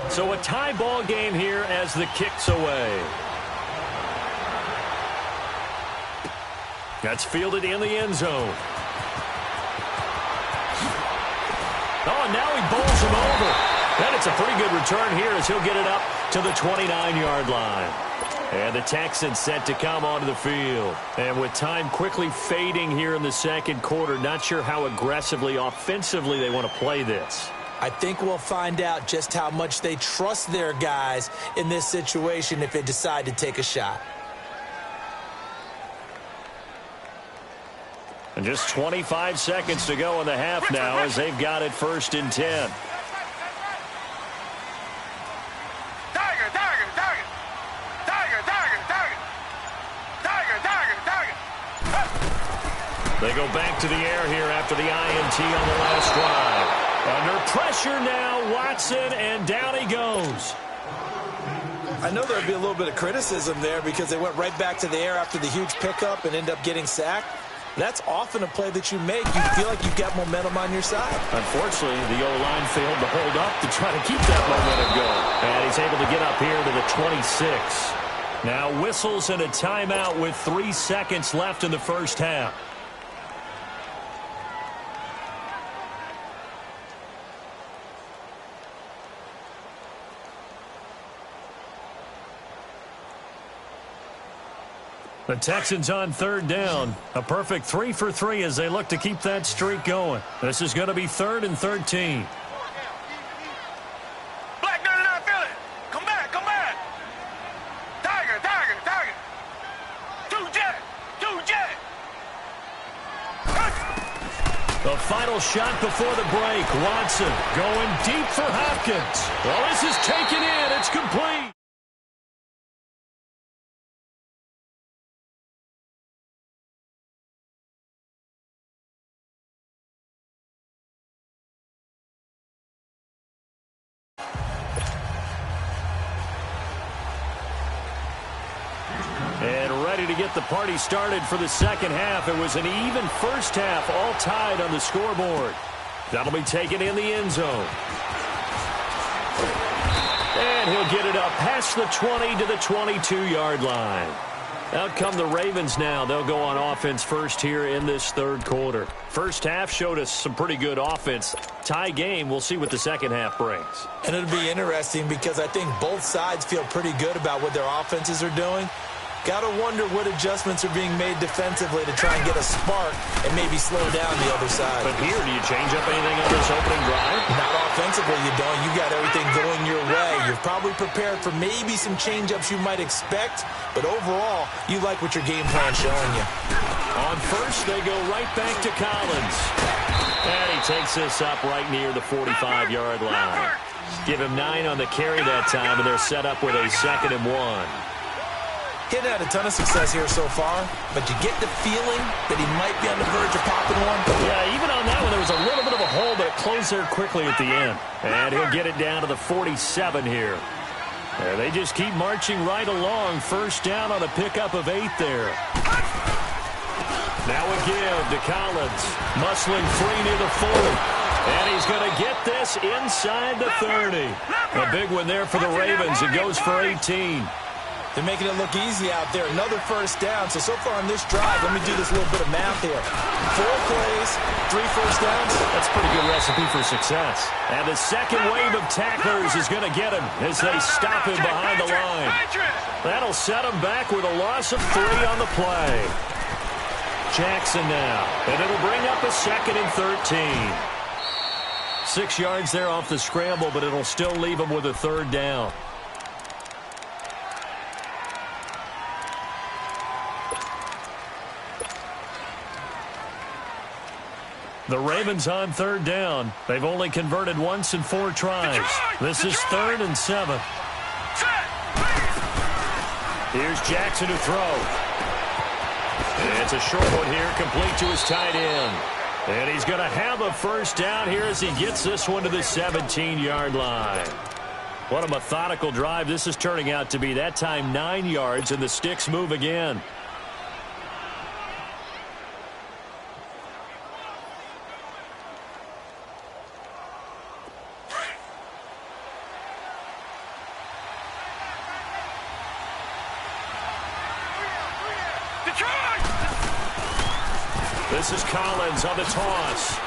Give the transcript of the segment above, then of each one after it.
So a tie ball game here as the kick's away. That's fielded in the end zone. Oh, and now he bowls him over. And it's a pretty good return here as he'll get it up to the 29-yard line. And the Texans set to come onto the field. And with time quickly fading here in the second quarter, not sure how aggressively, offensively they want to play this. I think we'll find out just how much they trust their guys in this situation if they decide to take a shot. And just 25 seconds to go in the half now as they've got it 1st and 10. They go back to the air here after the INT on the last drive. Under pressure now, Watson, and down he goes. I know there would be a little bit of criticism there because they went right back to the air after the huge pickup and end up getting sacked. That's often a play that you make. You feel like you've got momentum on your side. Unfortunately, the O-line failed to hold up to try to keep that momentum going. And he's able to get up here to the 26. Now whistles and a timeout with 3 seconds left in the first half. The Texans on 3rd down. A perfect 3 for 3 as they look to keep that streak going. This is going to be 3rd and 13. Black 99 Philly. Come back, come back. Tiger, Tiger, Tiger. Two jet. The final shot before the break. Watson going deep for Hopkins. Well, this is taken in. It's complete. And ready to get the party started for the second half. It was an even first half, all tied on the scoreboard. That'll be taken in the end zone. And he'll get it up past the 20 to the 22-yard line. Out come the Ravens now. They'll go on offense first here in this third quarter. First half showed us some pretty good offense. Tie game, we'll see what the second half brings. And it'll be interesting because I think both sides feel pretty good about what their offenses are doing. Got to wonder what adjustments are being made defensively to try and get a spark and maybe slow down the other side. But here, do you change up anything on this opening drive? Not offensively, you don't. You got everything going your way. You're probably prepared for maybe some change-ups you might expect, but overall, you like what your game plan's showing you. On first, they go right back to Collins. And he takes this up right near the 45-yard line. Give him 9 on the carry that time, and they're set up with a 2nd and 1. He'd had a ton of success here so far, but you get the feeling that he might be on the verge of popping one. Yeah, even on that one, there was a little bit of a hole, but it closed there quickly at the end. And he'll get it down to the 47 here. And they just keep marching right along. First down on a pickup of 8 there. Now a give to Collins. Muscling free near the 40. And he's going to get this inside the 30. A big one there for the Ravens. It goes for 18. They're making it look easy out there. Another first down. So far on this drive, let me do this little bit of math here. 4 plays, 3 first downs. That's a pretty good recipe for success. And the second wave of tacklers is going to get him as they stop him behind the line. That'll set him back with a loss of 3 on the play. Jackson now. And it'll bring up a 2nd and 13. 6 yards there off the scramble, but it'll still leave him with a 3rd down. The Ravens on 3rd down. They've only converted once in 4 tries. This is 3rd and 7. Here's Jackson to throw. It's a short one here, complete to his tight end. And he's going to have a first down here as he gets this one to the 17-yard line. What a methodical drive this is turning out to be. That time 9 yards, and the sticks move again. This is Collins on the toss.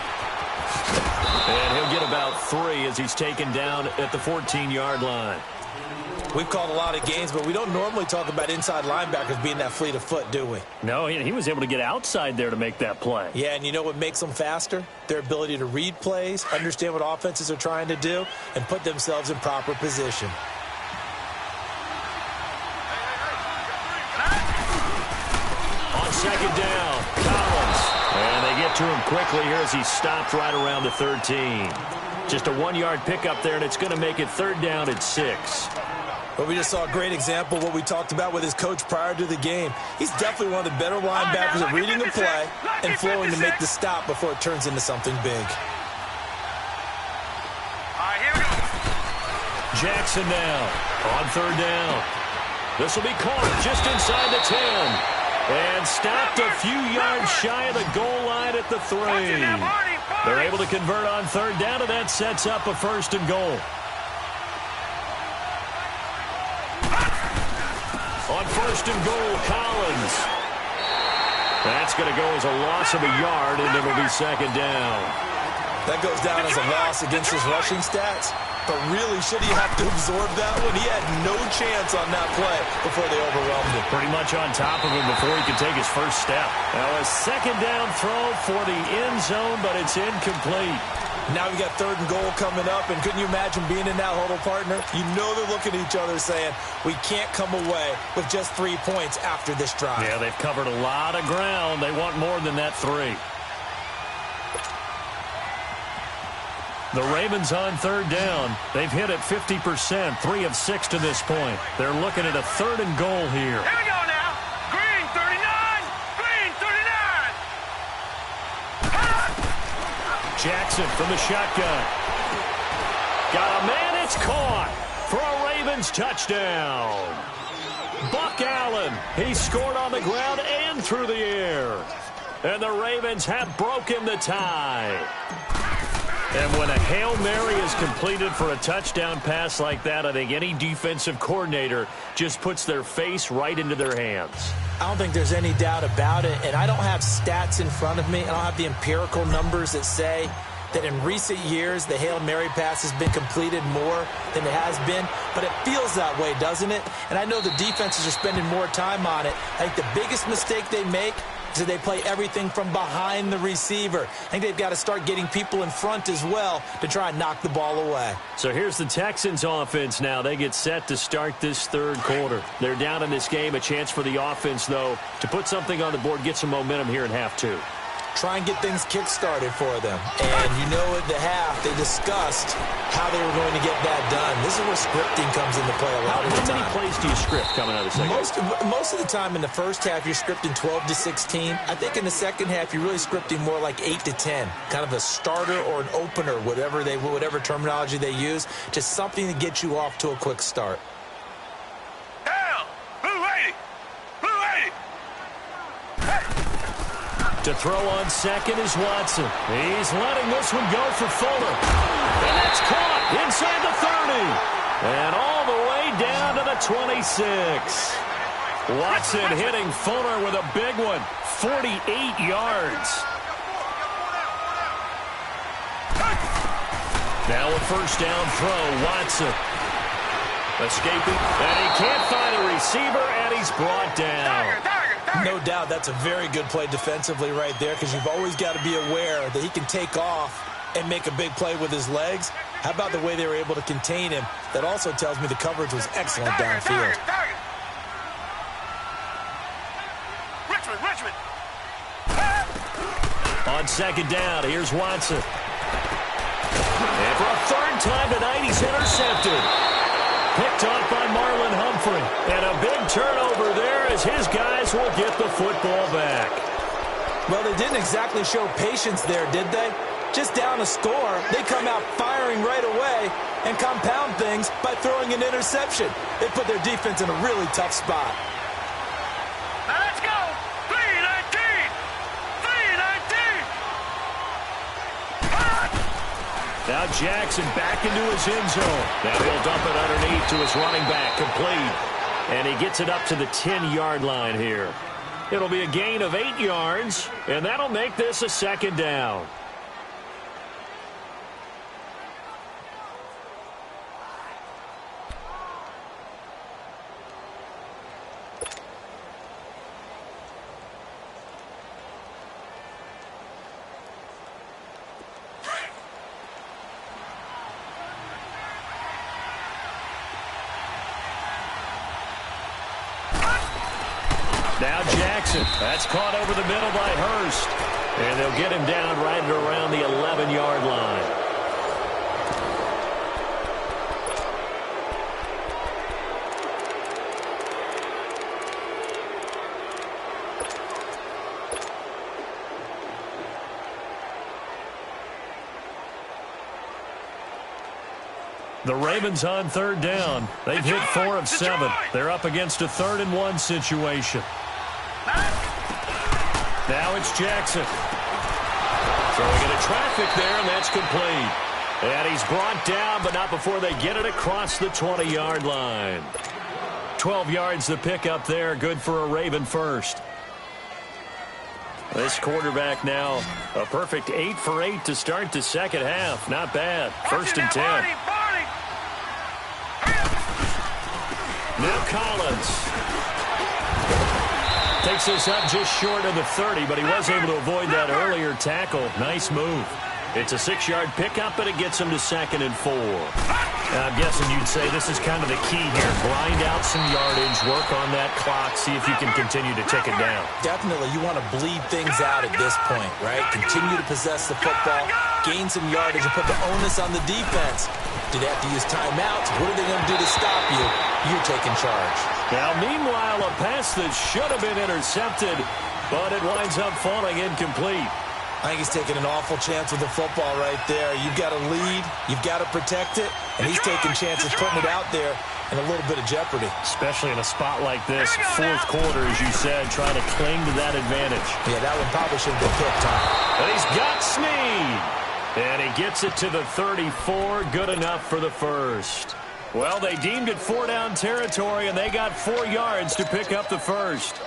And he'll get about 3 as he's taken down at the 14-yard line. We've called a lot of games, but we don't normally talk about inside linebackers being that fleet of foot, do we? No, he was able to get outside there to make that play. Yeah, and you know what makes them faster? Their ability to read plays, understand what offenses are trying to do, and put themselves in proper position. On second down, Collins. And they get to him quickly here as he stopped right around the 13. Just a 1-yard pickup there, and it's going to make it 3rd down at 6. But we just saw a great example of what we talked about with his coach prior to the game. He's definitely one of the better linebackers at reading the play and flowing to make the stop before it turns into something big. All right, here we go. Jackson now on 3rd down. This will be caught just inside the 10. And stopped a few yards shy of the goal line at the 3. They're able to convert on 3rd down, and that sets up a 1st and goal. On 1st and goal, Collins. That's going to go as a loss of a yard, and it'll be 2nd down. That goes down as a loss against his rushing stats. But really, should he have to absorb that one? He had no chance on that play before they overwhelmed him. Pretty much on top of him before he could take his first step. Now a 2nd down throw for the end zone, but it's incomplete. Now we got 3rd and goal coming up, and couldn't you imagine being in that huddle, partner? You know they're looking at each other saying, we can't come away with just 3 points after this drive. Yeah, they've covered a lot of ground. They want more than that 3. The Ravens on 3rd down. They've hit it 50%, 3 of 6 to this point. They're looking at a 3rd and goal here. Here we go now. Green 39. Green 39. Jackson from the shotgun. Got a man. It's caught for a Ravens touchdown. Buck Allen. He scored on the ground and through the air. And the Ravens have broken the tie. And when a Hail Mary is completed for a touchdown pass like that, I think any defensive coordinator just puts their face right into their hands. I don't think there's any doubt about it, and I don't have stats in front of me. I don't have the empirical numbers that say that in recent years the Hail Mary pass has been completed more than it has been, but it feels that way, doesn't it? And I know the defenses are spending more time on it. I think the biggest mistake they make is that they play everything from behind the receiver. I think they've got to start getting people in front as well to try and knock the ball away. So here's the Texans offense now. They get set to start this 3rd quarter. They're down in this game. A chance for the offense, though, to put something on the board, get some momentum here in half 2. Try and get things kick-started for them. And you know at the half, they discussed how they were going to get that done. This is where scripting comes into play a lot of the time. How many plays do you script coming out of the second? Most of the time in the first half, you're scripting 12 to 16. I think in the second half, you're really scripting more like 8 to 10. Kind of a starter or an opener, whatever terminology they use. Just something to get you off to a quick start. Down. Blue 80. Blue 80. To throw on second is Watson. He's letting this one go for Fuller. And that's caught inside the 30. And all the way down to the 26. Watson hitting Fuller with a big one. 48 yards. Now a 1st down throw. Watson escaping. And he can't find a receiver, and he's brought down. No doubt that's a very good play defensively right there, because you've always got to be aware that he can take off and make a big play with his legs. How about the way they were able to contain him? That also tells me the coverage was excellent downfield. Richmond. On 2nd down, here's Watson. And for a 3rd time tonight, he's intercepted. Picked off by Marlon Humphrey. And a big turnover there as his guys will get the football back. Well, they didn't exactly show patience there, did they? Just down a score, they come out firing right away and compound things by throwing an interception. They put their defense in a really tough spot. Now let's go. 3-19. 3-19. Now Jackson back into his end zone. Now he'll dump it underneath to his running back, complete. And he gets it up to the 10-yard line here. It'll be a gain of 8 yards, and that'll make this a second down. Now Jackson. That's caught over the middle by Hurst. And they'll get him down right at around the 11-yard line. The Ravens on third down. They've hit 4 of 7. They're up against a 3rd-and-1 situation. Now it's Jackson. Throwing into traffic there, and that's complete. And he's brought down, but not before they get it across the 20-yard line. 12 yards to pick up there. Good for a Raven first. This quarterback now a perfect 8 for 8 to start the second half. Not bad. 1st and 10. Now Collins takes this up just short of the 30, but he was able to avoid that earlier tackle. Nice move. It's a 6-yard pickup, but it gets him to 2nd and 4. I'm guessing you'd say this is kind of the key here. Grind out some yardage, work on that clock, see if you can continue to tick it down. Definitely. You want to bleed things out at this point, right? Continue to possess the football, gain some yardage, and put the onus on the defense. Do they have to use timeouts? What are they going to do to stop you? You're taking charge. Now, meanwhile, a pass that should have been intercepted, but it winds up falling incomplete. I think he's taking an awful chance with the football right there. You've got to lead. You've got to protect it. And he's taking chances putting it out there in a little bit of jeopardy. Especially in a spot like this, 4th quarter, as you said, trying to cling to that advantage. Yeah, that one probably should have been picked on. But he's got Snead. And he gets it to the 34. Good enough for the first. Well, they deemed it 4-down territory, and they got 4 yards to pick up the first.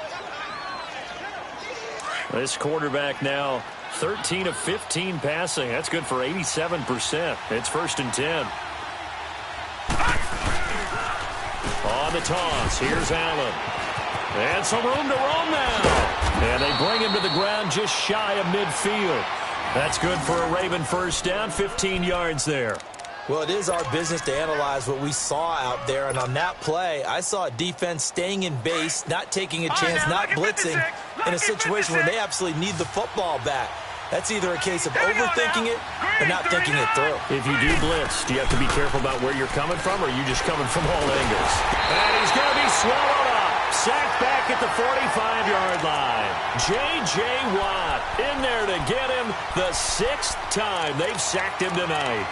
This quarterback now 13 of 15 passing. That's good for 87%. It's 1st and 10. On the toss, here's Allen. And some room to roam now. And they bring him to the ground just shy of midfield. That's good for a Raven first down, 15 yards there. Well, it is our business to analyze what we saw out there. And on that play, I saw a defense staying in base, not taking a chance, not blitzing in a situation where they absolutely need the football back. That's either a case of overthinking it or not thinking it through. If you do blitz, do you have to be careful about where you're coming from, or are you just coming from all angles? And he's going to be swallowed up. Sacked back at the 45-yard line. J.J. Watt in there to get him the 6th time they've sacked him tonight.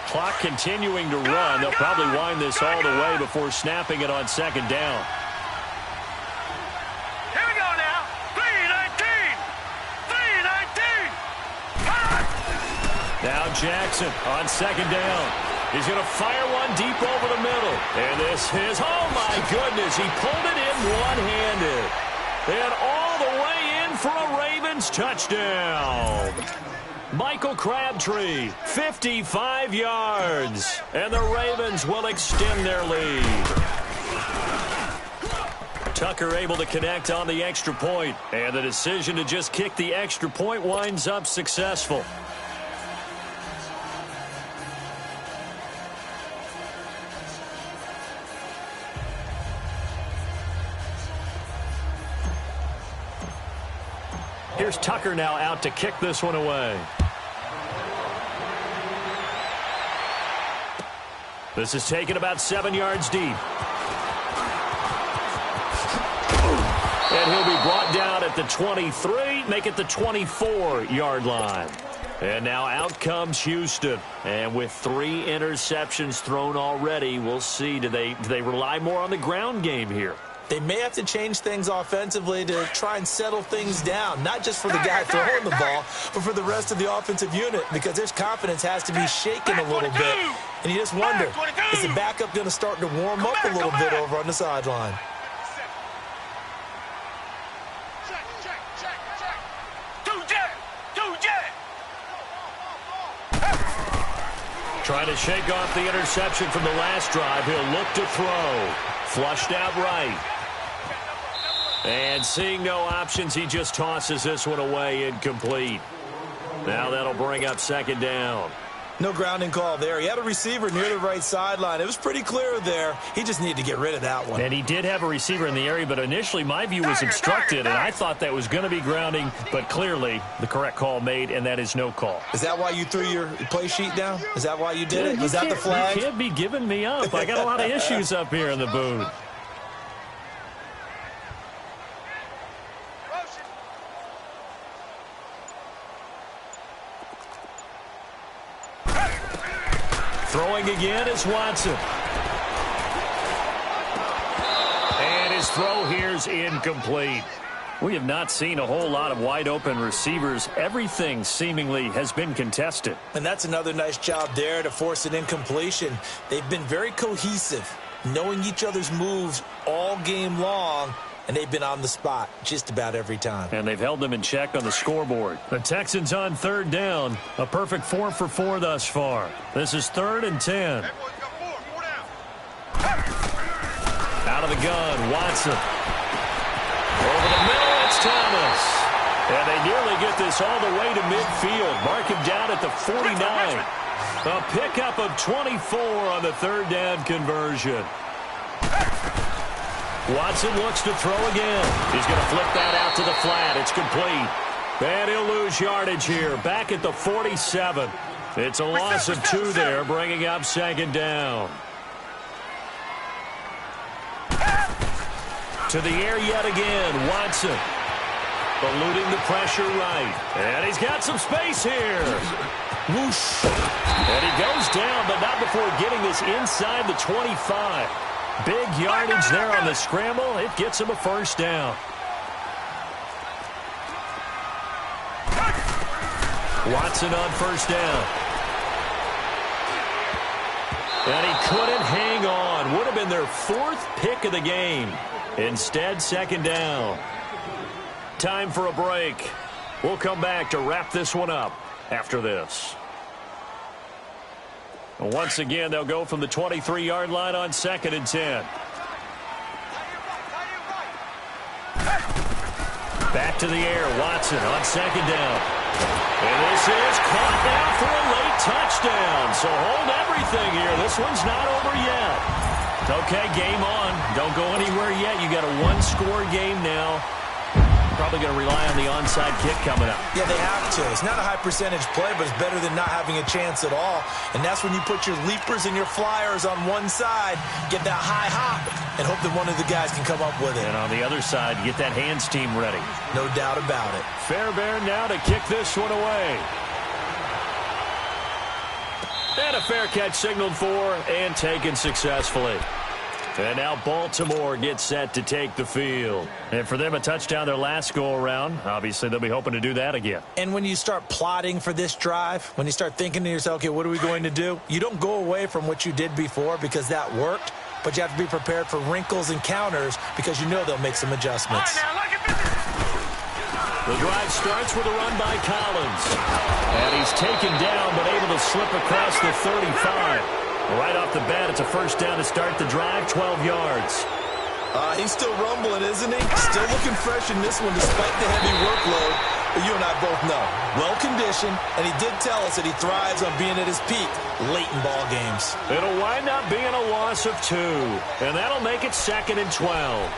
Clock continuing to run. They'll probably wind this all the way before snapping it on 2nd down. Here we go now. 3-19. 3-19. Now Jackson on 2nd down. He's going to fire one deep over the middle. And this is, oh my goodness, he pulled it in one-handed. And all the way in for a Ravens touchdown. Michael Crabtree, 55 yards. And the Ravens will extend their lead. Tucker able to connect on the extra point. And the decision to just kick the extra point winds up successful. Here's Tucker now out to kick this one away. This is taken about 7 yards deep. And he'll be brought down at the 23, make it the 24-yard line. And now out comes Houston. And with 3 interceptions thrown already, we'll see. Do they rely more on the ground game here? They may have to change things offensively to try and settle things down, not just for the guy throwing the ball, but for the rest of the offensive unit, because their confidence has to be shaken a little bit. And you just wonder, is the backup going to start to warm up a little bit over on the sideline? Trying to shake off the interception from the last drive. He'll look to throw. Flushed out right. And seeing no options, he just tosses this one away, incomplete. Now that'll bring up second down. No grounding call there. He had a receiver near the right sideline. It was pretty clear there. He just needed to get rid of that one. And he did have a receiver in the area, but initially my view was obstructed, and I thought that was going to be grounding, but clearly the correct call made, and that is no call. Is that why you threw your play sheet down? Is that why you did it? Was that the flag? You can't be giving me up. I got a lot of issues up here in the booth. Throwing again is Watson. And his throw here's incomplete. We have not seen a whole lot of wide-open receivers. Everything seemingly has been contested. And that's another nice job there to force an incompletion. They've been very cohesive, knowing each other's moves all game long, and they've been on the spot just about every time. And they've held them in check on the scoreboard. The Texans on third down. A perfect 4 for 4 thus far. This is 3rd and 10. Out of the gun, Watson. Over the middle, it's Thomas. And they nearly get this all the way to midfield. Mark him down at the 49. A pickup of 24 on the third down conversion. Watson looks to throw again. He's going to flip that out to the flat. It's complete. And he'll lose yardage here. Back at the 47. It's a loss of 2 there, bringing up second down. To the air yet again, Watson. Eluding the pressure right. And he's got some space here. Whoosh. And he goes down, but not before getting this inside the 25. Big yardage there on the scramble. It gets him a first down. Watson on first down. And he couldn't hang on. Would have been their 4th pick of the game. Instead, second down. Time for a break. We'll come back to wrap this one up after this. Once again, they'll go from the 23-yard line on 2nd and 10. Back to the air, Watson on second down. And this is caught down for a late touchdown. So hold everything here. This one's not over yet. Okay, game on. Don't go anywhere yet. You got a 1-score game now. Probably going to rely on the onside kick coming up. Yeah, they have to. It's not a high percentage play, but it's better than not having a chance at all. And that's when you put your leapers and your flyers on one side, get that high hop, and hope that one of the guys can come up with it. And on the other side, get that hands team ready. No doubt about it. Fairbairn now to kick this one away. And a fair catch signaled for and taken successfully. And now Baltimore gets set to take the field. And for them, a touchdown their last go-around. Obviously, they'll be hoping to do that again. And when you start plotting for this drive, when you start thinking to yourself, okay, what are we going to do? You don't go away from what you did before because that worked, but you have to be prepared for wrinkles and counters because you know they'll make some adjustments. The drive starts with a run by Collins. And he's taken down but able to slip across the 35. Right off the bat, it's a first down to start the drive, 12 yards. He's still rumbling, isn't he? Still looking fresh in this one despite the heavy workload. But you and I both know, well-conditioned, and he did tell us that he thrives on being at his peak late in ball games. It'll wind up being a loss of 2, and that'll make it 2nd and 12.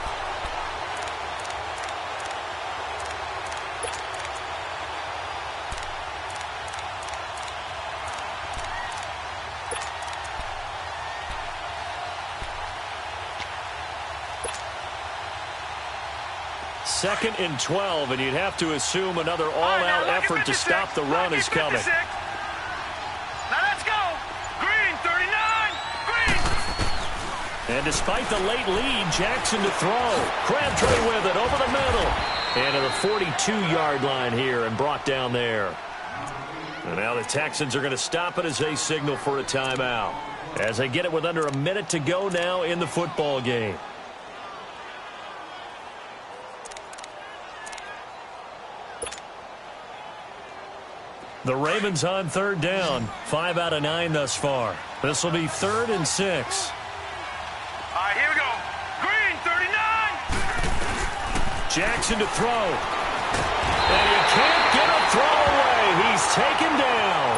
Second and 12, and you'd have to assume another all-out effort to stop the run is coming. Now let's go. Green, 39. Green. And despite the late lead, Jackson to throw. Crabtree with it over the middle. And to the 42-yard line here and brought down there. And now the Texans are going to stop it as they signal for a timeout. As they get it with under a minute to go now in the football game. The Ravens on third down. 5 out of 9 thus far. This will be 3rd and 6. All right, here we go. Green, 39. Jackson to throw. And he can't get a throw away. He's taken down.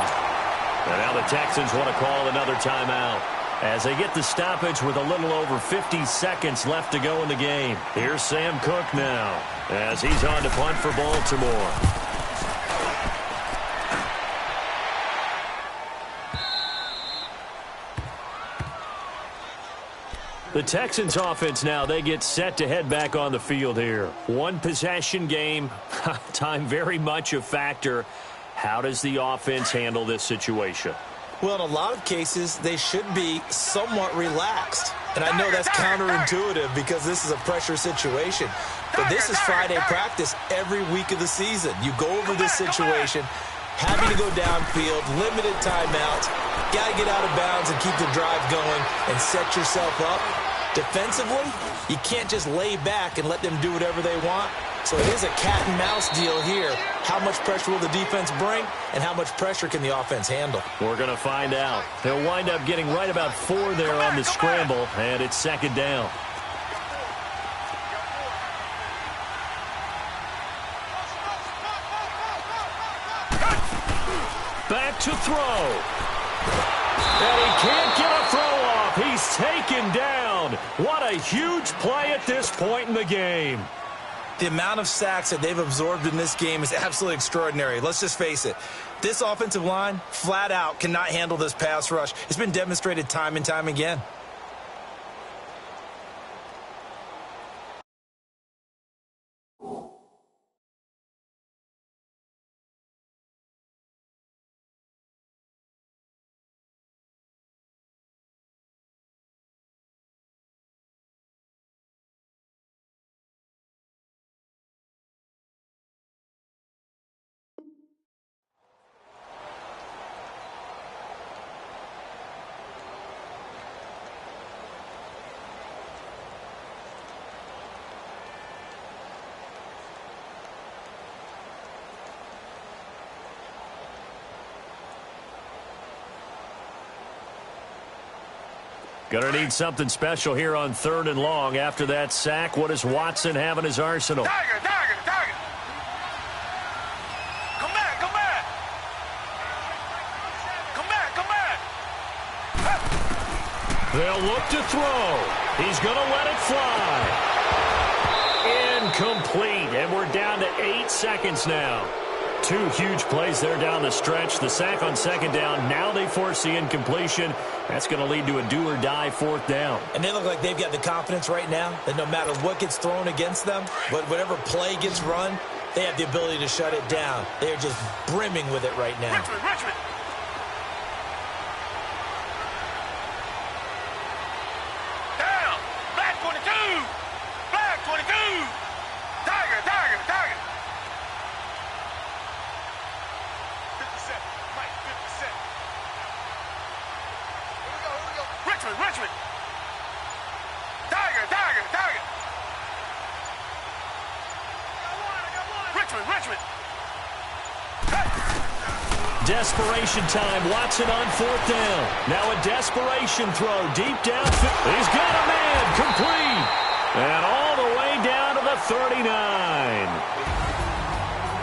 And now the Texans want to call another timeout as they get the stoppage with a little over 50 seconds left to go in the game. Here's Sam Cook now as he's on to punt for Baltimore. The Texans offense now, they get set to head back on the field here. One possession game, time very much a factor. How does the offense handle this situation? Well, in a lot of cases, they should be somewhat relaxed. And I know that's counterintuitive because this is a pressure situation. But this is Friday practice every week of the season. You go over this situation, having to go downfield, limited timeouts, got to get out of bounds and keep the drive going and set yourself up. Defensively, you can't just lay back and let them do whatever they want. So it is a cat and mouse deal here. How much pressure will the defense bring and how much pressure can the offense handle? We're going to find out. They'll wind up getting right about 4 there on the scramble, and it's 2nd down. Back to throw. And he can't get a throw off. He's taken down. What a huge play at this point in the game. The amount of sacks that they've absorbed in this game is absolutely extraordinary. Let's just face it. This offensive line, flat out, cannot handle this pass rush. It's been demonstrated time and time again. Going to need something special here on 3rd and long. After that sack, what does Watson have in his arsenal? Tiger. Come back. They'll look to throw. He's going to let it fly. Incomplete. And we're down to 8 seconds now. 2 huge plays there down the stretch. The sack on 2nd down. Now they force the incompletion. That's going to lead to a do-or-die 4th down. And they look like they've got the confidence right now that no matter what gets thrown against them, whatever play gets run, they have the ability to shut it down. They are just brimming with it right now. Richmond. Down. Black 22. Tiger. 57. Mike, 57. Here we go. Richmond. Tiger. Richmond. Desperation time. Watson on 4th down. Now a desperation throw deep down. He's got a man. Complete. And all the way down to the 39.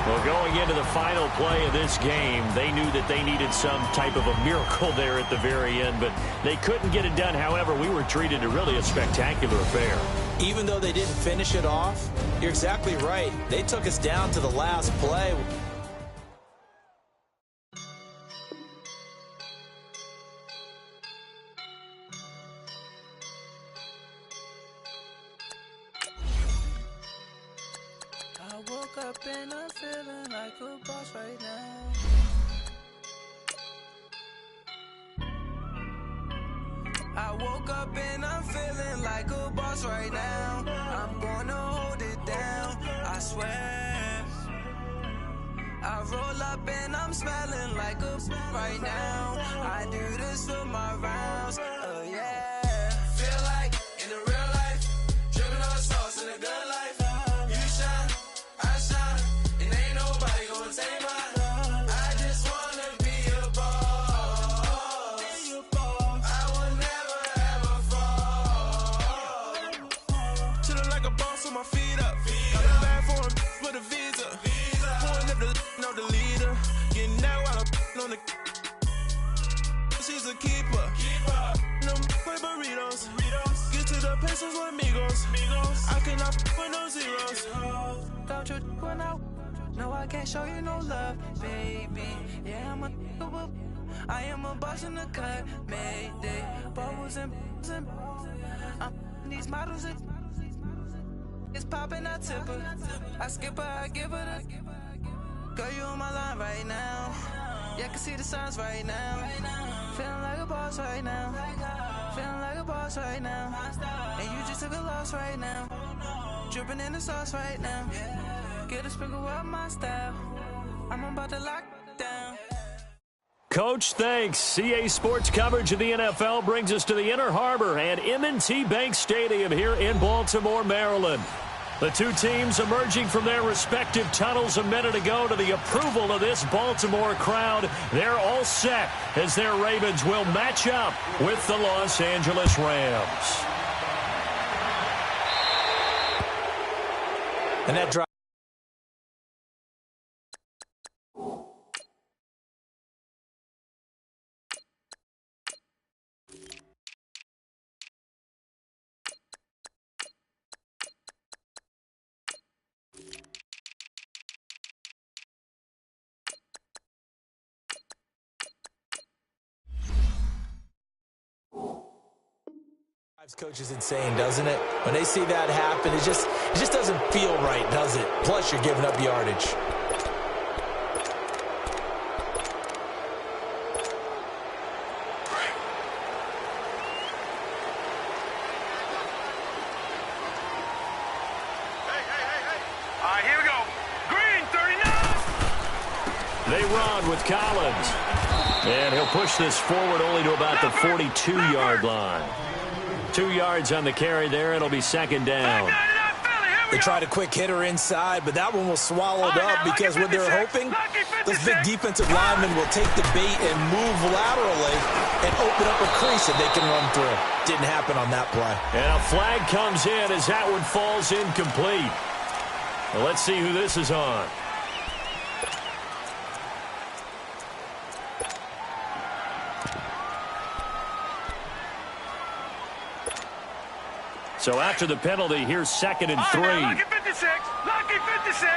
Well, going into the final play of this game, they knew that they needed some type of a miracle there at the very end, but they couldn't get it done. However, we were treated to really a spectacular affair. Even though they didn't finish it off, you're exactly right. They took us down to the last play. I woke up and I'm feeling like a boss right now. I woke up and I'm feeling boss right now. I'm gonna hold it down, I swear. I roll up and I'm smelling like a right now. I do this for my rounds, oh yeah. Feel like in the real life, dripping on sauce in the good life. You shine, I shine, and ain't nobody gonna take mine. I just wanna be a boss. I will never ever fall. Chillin' like a boss with my feet up. Got a bag for him with a visa. Pulling up the leader. Getting that while I'm on the. She's a keeper. No play burritos. Get to the pesos with amigos. I cannot with no zeros. Don't you when no, I can't show you no love, baby. Yeah, I am a boss in the cut, mayday. Bubbles and these models are. It's popping, I tip her. I skip her, I give her the. Girl, you on my line right now. Yeah, I can see the signs right now. Feeling like a boss right now. Feeling like a boss right now. And you just took a loss right now. Dripping in the sauce right now. Get a sprinkle up my style. I'm about to lock down. Coach, thanks. CA Sports coverage of the NFL brings us to the Inner Harbor and M&T Bank Stadium here in Baltimore, Maryland. The two teams emerging from their respective tunnels a minute ago to the approval of this Baltimore crowd. They're all set as their Ravens will match up with the Los Angeles Rams. And that drive. Coach is insane, doesn't it? When they see that happen, it just doesn't feel right, does it? Plus, you're giving up yardage. All right, here we go. Green, 39. They run with Collins. And he'll push this forward only to about the 42-yard line. 2 yards on the carry there. It'll be second down. They tried a quick hitter inside, but that one was swallowed up because what they're hoping, those big defensive linemen will take the bait and move laterally and open up a crease that they can run through. Didn't happen on that play. And a flag comes in as that one falls incomplete. Well, let's see who this is on. So after the penalty, here's 2nd and 3. Lucky 56. Lucky 56.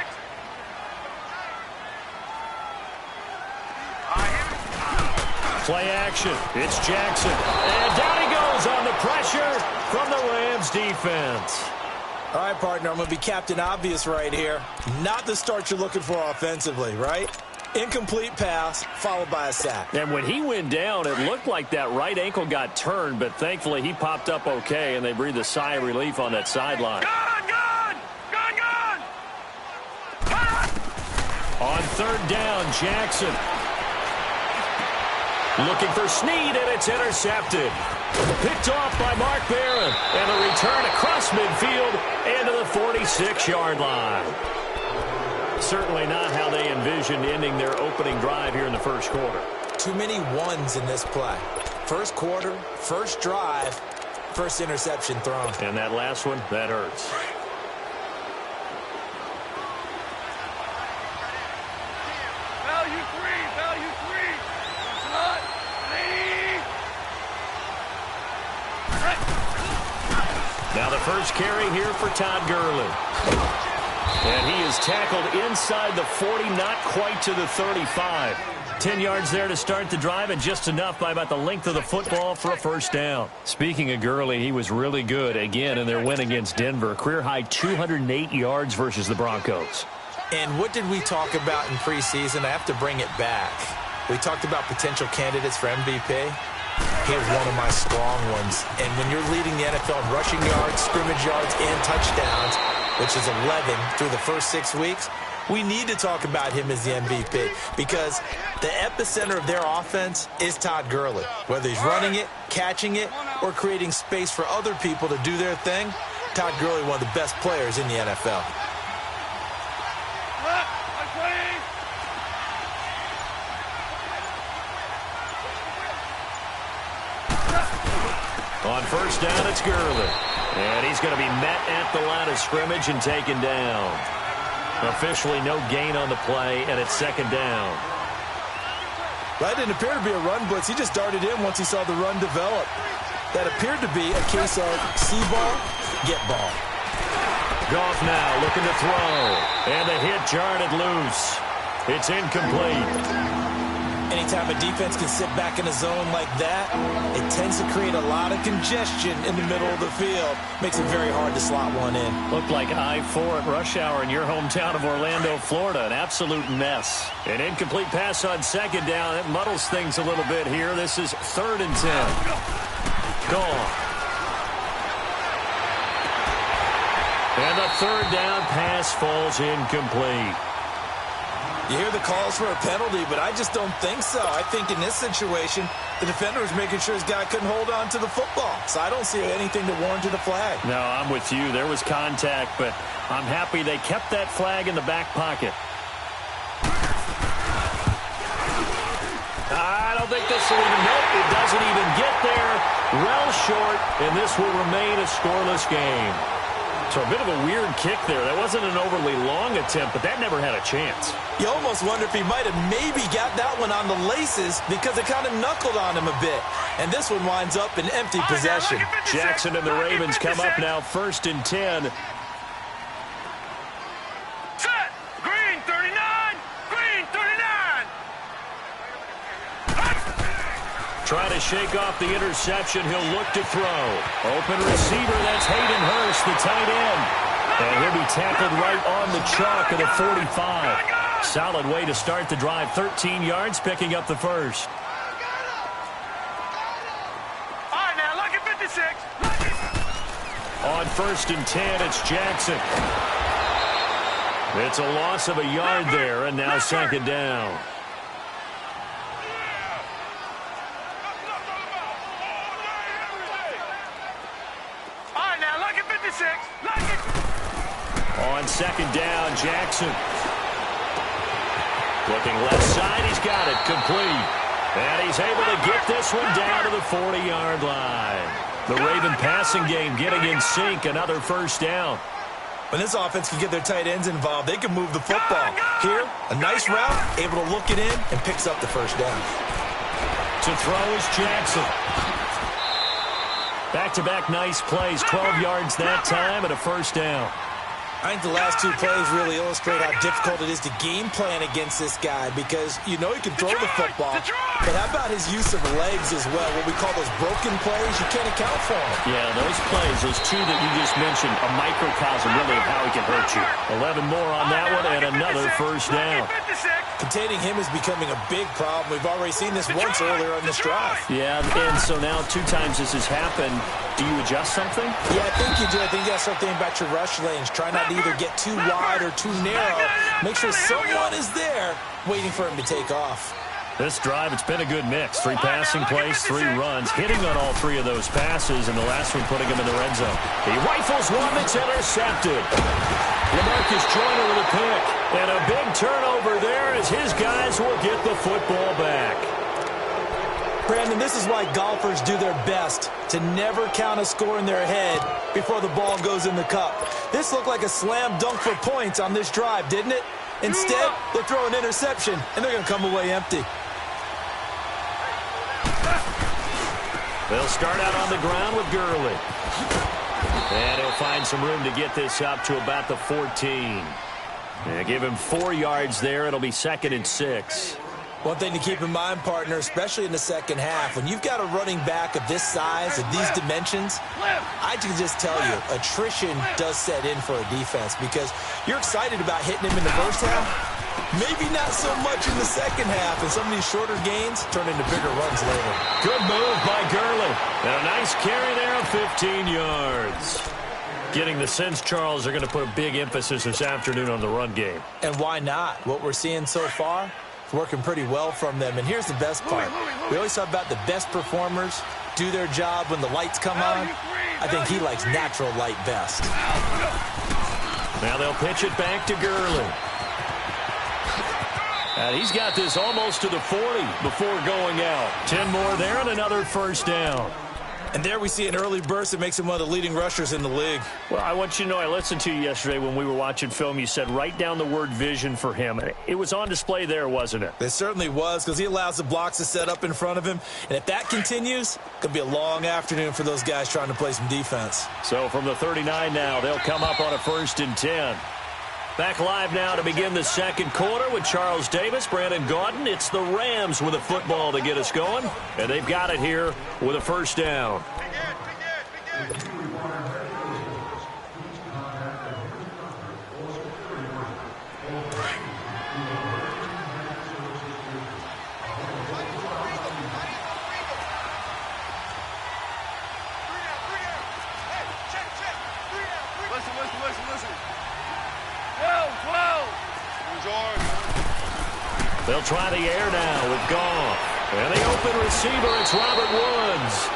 Play action. It's Jackson. And down he goes on the pressure from the Rams defense. All right, partner, I'm going to be Captain Obvious right here. Not the start you're looking for offensively, right? Incomplete pass, followed by a sack. And when he went down, it looked like that right ankle got turned, but thankfully he popped up okay, and they breathed a sigh of relief on that sideline. Gone! On 3rd down, Jackson. Looking for Snead, and it's intercepted. Picked off by Mark Barron, and the return across midfield into the 46-yard line. Certainly not how they envisioned ending their opening drive here in the first quarter. Too many ones in this play. First quarter, first drive, first interception thrown. And that last one, that hurts. Value three. Now the first carry here for Todd Gurley. And he is tackled inside the 40, not quite to the 35. 10 yards there to start the drive, and just enough by about the length of the football for a first down. Speaking of Gurley, he was really good again in their win against Denver. Career-high 208 yards versus the Broncos. And what did we talk about in preseason? I have to bring it back. We talked about potential candidates for MVP. Here's one of my strong ones. And when you're leading the NFL in rushing yards, scrimmage yards, and touchdowns, which is 11 through the first 6 weeks, we need to talk about him as the MVP because the epicenter of their offense is Todd Gurley. Whether he's running it, catching it, or creating space for other people to do their thing, Todd Gurley, one of the best players in the NFL. On first down, it's Gurley. And he's going to be met at the line of scrimmage and taken down. Officially no gain on the play, and it's second down. That didn't appear to be a run blitz. He just darted in once he saw the run develop. That appeared to be a case of see ball, get ball. Goff now looking to throw. And the hit jarred it loose. It's incomplete. Anytime a defense can sit back in a zone like that, it tends to create a lot of congestion in the middle of the field. Makes it very hard to slot one in. Looked like I-4 at rush hour in your hometown of Orlando, Florida. An absolute mess. An incomplete pass on second down. It muddles things a little bit here. This is 3rd and 10. Gone. And the 3rd down pass falls incomplete. You hear the calls for a penalty, but I just don't think so. I think in this situation, the defender was making sure his guy couldn't hold on to the football. So I don't see anything to warrant a flag. No, I'm with you. There was contact, but I'm happy they kept that flag in the back pocket. I don't think this will even help. It doesn't even get there. Well short, and this will remain a scoreless game. So a bit of a weird kick there. That wasn't an overly long attempt, but that never had a chance. You almost wonder if he might have maybe got that one on the laces because it kind of knuckled on him a bit. And this one winds up in empty possession. Jackson and the Ravens come up now 1st and 10. Set! Green 39! Green 39! Try to shake off the interception. He'll look to throw. Open receiver, that's Hayden Hurst, the tight end. And he'll be tackled right on the chalk of the 45. Solid way to start the drive. 13 yards, picking up the first. All right, now, lucky 56. On 1st and 10, it's Jackson. It's a loss of a yard there, and now 2nd down. On 2nd down, Jackson. Looking left side, he's got it, complete. And he's able to get this one down to the 40-yard line. The Raven passing game getting in sync, another first down. When this offense can get their tight ends involved, they can move the football. Here, a nice route, able to look it in, and picks up the first down. To throw is Jackson. Back-to-back nice plays, 12 yards that time, and a first down. I think the last 2 plays really illustrate how difficult it is to game plan against this guy because you know he can throw the football, but how about his use of legs as well? What we call those broken plays, you can't account for them. Yeah, those plays, those 2 that you just mentioned, a microcosm really of how he can hurt you. 11 more on that one and another first down. Containing him is becoming a big problem. We've already seen this once earlier on this drive. Yeah, and so now 2 times this has happened. Do you adjust something? Yeah, I think you do. I think you got to start thinking about your rush lanes. Try not to either get too wide or too narrow. Make sure someone is there waiting for him to take off. This drive, it's been a good mix. 3 passing plays, 3 runs, hitting on all 3 of those passes, and the last one putting him in the red zone. He rifles one that's intercepted. LaMarcus Joyner with a pick. And a big turnover there as his guys will get the football back. Brandon, this is why golfers do their best to never count a score in their head before the ball goes in the cup. This looked like a slam dunk for points on this drive, didn't it? Instead, they throw an interception, and they're going to come away empty. They'll start out on the ground with Gurley. And he'll find some room to get this up to about the 14. And give him 4 yards there. It'll be 2nd and 6. One thing to keep in mind, partner, especially in the second half, when you've got a running back of this size, of these dimensions, I can just tell you, attrition does set in for a defense because you're excited about hitting him in the first half, Maybe not so much in the second half, and some of these shorter gains turn into bigger runs later. Good move by Gurley. And a nice carry there of 15 yards. Getting the sense, Charles, they're going to put a big emphasis this afternoon on the run game. And why not? What we're seeing so far is working pretty well from them. And here's the best part. We always talk about the best performers do their job when the lights come on. I think he likes natural light best. Now they'll pitch it back to Gurley. And he's got this almost to the 40 before going out. 10 more there and another first down. And there we see an early burst that makes him one of the leading rushers in the league. Well, I want you to know, I listened to you yesterday when we were watching film. You said write down the word vision for him. It was on display there, wasn't it? It certainly was, because he allows the blocks to set up in front of him. And if that continues, it could be a long afternoon for those guys trying to play some defense. So from the 39 now, they'll come up on a 1st and 10. Back live now to begin the second quarter with Charles Davis, Brandon Gaudin. It's the Rams with a football to get us going, and they've got it here with a first down. Listen. They'll try the air now with Goff. And the open receiver, it's Robert Woods.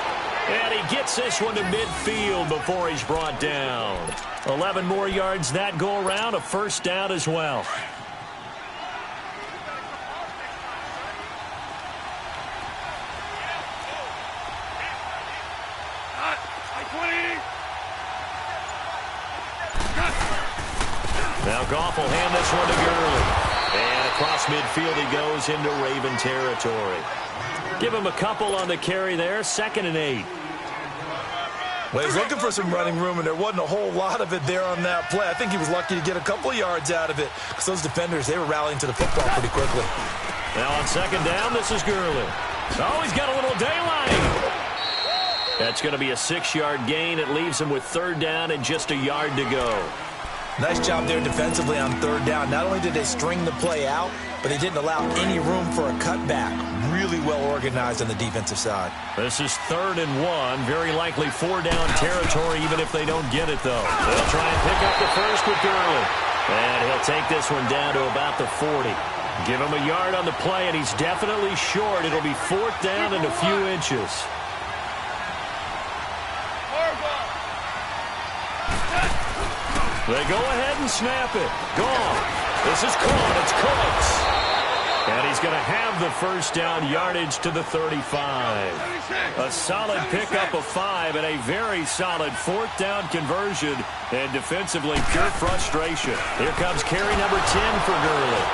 And he gets this one to midfield before he's brought down. 11 more yards that go around, a first down as well. Now Goff will hand this one to Gurley. And across midfield he goes into Raven territory. Give him a couple on the carry there. 2nd and 8. Well, he's looking for some running room, and there wasn't a whole lot of it there on that play. I think he was lucky to get a couple of yards out of it, because those defenders, they were rallying to the football pretty quickly. Now on 2nd down, this is Gurley. Oh, he's got a little daylight. That's going to be a 6-yard gain. It leaves him with 3rd down and just a yard to go. Nice job there defensively on 3rd down. Not only did they string the play out, but they didn't allow any room for a cutback. Really well organized on the defensive side. This is 3rd and 1. Very likely 4-down territory, even if they don't get it, though. They'll try and pick up the first with Gurley. And he'll take this one down to about the 40. Give him a yard on the play, and he's definitely short. It'll be 4th down and a few inches. They go ahead and snap it. Gone. This is caught. It's Cooks. And he's going to have the first down yardage to the 35. A solid pickup of 5 and a very solid 4th down conversion. And defensively, pure frustration. Here comes carry number 10 for Gurley.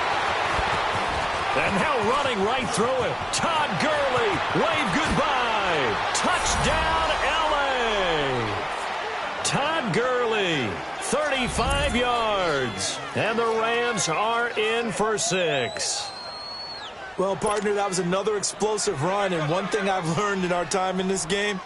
And now running right through it. Todd Gurley. Wave goodbye. Touchdown, L.A. Todd Gurley. 35 yards, and the Rams are in for 6. Well, partner, that was another explosive run, and one thing I've learned in our time in this game,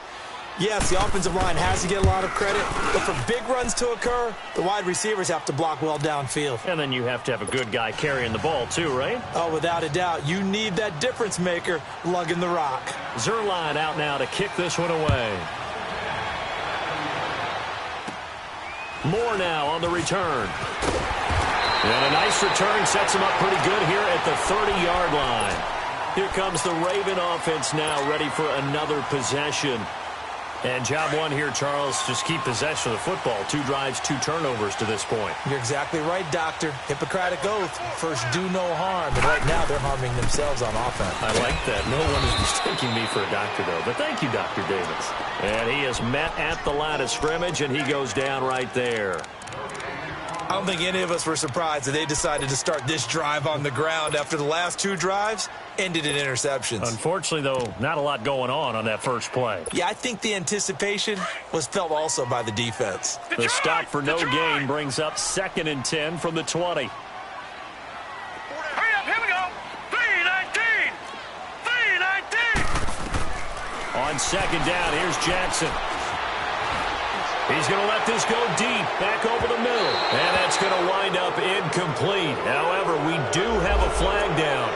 yes, the offensive line has to get a lot of credit, but for big runs to occur, the wide receivers have to block well downfield. And then you have to have a good guy carrying the ball, too, right? Oh, without a doubt. You need that difference maker lugging the rock. Zuerlein out now to kick this one away. Moore now on the return. And a nice return sets him up pretty good here at the 30-yard line. Here comes the Raven offense now, ready for another possession. And job one here, Charles, just keep possession of the football. 2 drives, 2 turnovers to this point. You're exactly right, Doctor. Hippocratic oath. First, do no harm. And right now, they're harming themselves on offense. I like that. No one is mistaking me for a doctor, though. But thank you, Dr. Davis. And he is met at the line of scrimmage, and he goes down right there. I don't think any of us were surprised that they decided to start this drive on the ground after the last 2 drives ended in interceptions. Unfortunately, though, not a lot going on that first play. Yeah, I think the anticipation was felt also by the defense. The stop for no gain brings up 2nd and 10 from the 20. Hurry up, here we go. 3-19. 3-19. On 2nd down, here's Jackson. He He's going to let this go deep, back over the middle. And that's going to wind up incomplete. However, we do have a flag down.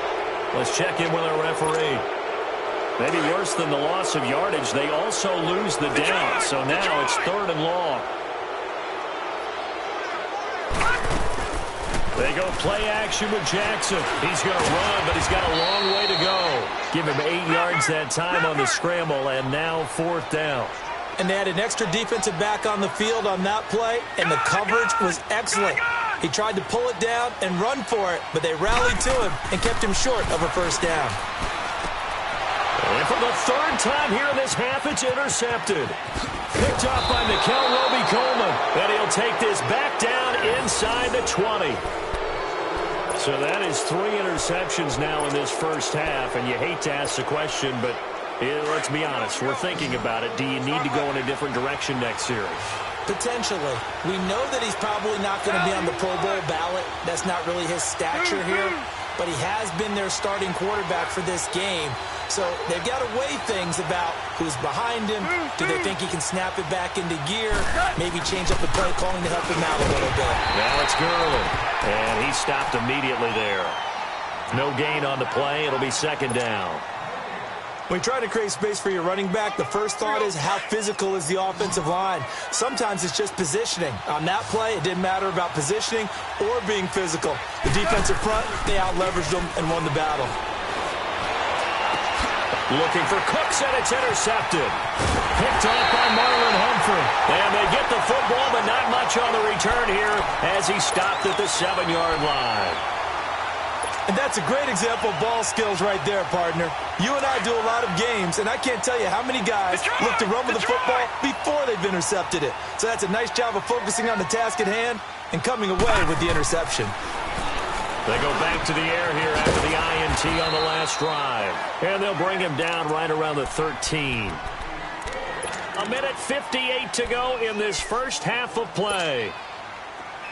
Let's check in with our referee. Maybe worse than the loss of yardage, they also lose the down. So now it's 3rd and long. They go play action with Jackson. He's going to run, but he's got a long way to go. Give him 8 yards that time on the scramble, and now 4th down. And they had an extra defensive back on the field on that play, and the coverage was excellent. He tried to pull it down and run for it, but they rallied to him and kept him short of a 1st down. And for the 3rd time here in this half, it's intercepted. Picked off by Mikel Roby-Coleman, and he'll take this back down inside the 20. So that is 3 interceptions now in this first half, and you hate to ask the question, but let's be honest, we're thinking about it. Do you need to go in a different direction next series? Potentially. We know that he's probably not going to be on the Pro Bowl ballot. That's not really his stature here, but he has been their starting quarterback for this game. So they've got to weigh things about who's behind him. Do they think he can snap it back into gear? Maybe change up the play calling to help him out a little bit. Now it's Gurley, and he stopped immediately there. No gain on the play. It'll be 2nd down. When you try to create space for your running back, the first thought is how physical is the offensive line. Sometimes it's just positioning. On that play, it didn't matter about positioning or being physical. The defensive front, they out-leveraged them and won the battle. Looking for Cooks, and it's intercepted. Picked off by Marlon Humphrey. And they get the football, but not much on the return here as he stopped at the 7-yard line. And that's a great example of ball skills right there, partner. You and I do a lot of games, and I can't tell you how many guys look to run with the football before they've intercepted it. So that's a nice job of focusing on the task at hand and coming away with the interception. They go back to the air here after the INT on the last drive. And they'll bring him down right around the 13. 1:58 to go in this first half of play.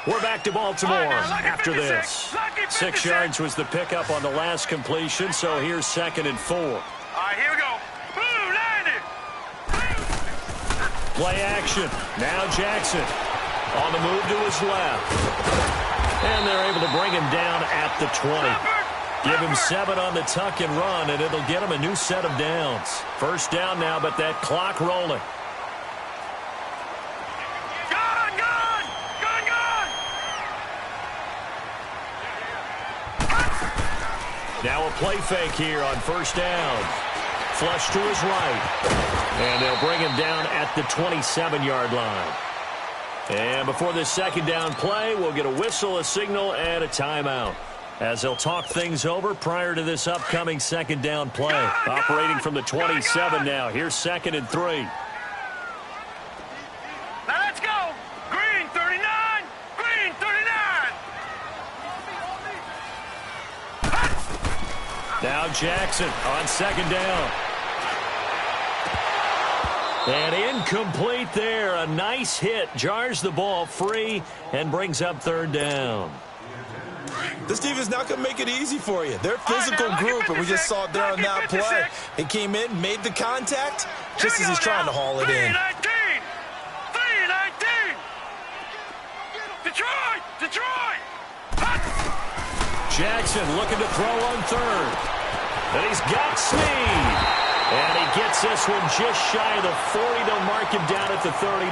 We're back to Baltimore after this. 6 yards was the pickup on the last completion, so here's 2nd and 4. All right, here we go. Blue, 90. Play action. Now Jackson on the move to his left. And they're able to bring him down at the 20. Give him 7 on the tuck and run, and it'll get him a new set of downs. 1st down now, but that clock rolling. Now a play fake here on 1st down. Flush to his right. And they'll bring him down at the 27-yard line. And before this 2nd down play, we'll get a whistle, a signal, and a timeout, as they'll talk things over prior to this upcoming 2nd down play. Operating from the 27 now. Here's 2nd and 3. Now let's go. Green, 39. Green, 39. Now Jackson on 2nd down. And incomplete there. A nice hit. Jars the ball free and brings up 3rd down. This team is not going to make it easy for you. They're a physical group, and we just saw it there on that play. He came in, made the contact, just as he's trying to haul it in. 3-19. Detroit! Detroit! Jackson looking to throw on 3rd. And he's got Snead. And he gets this one just shy of the 40 to mark him down at the 39.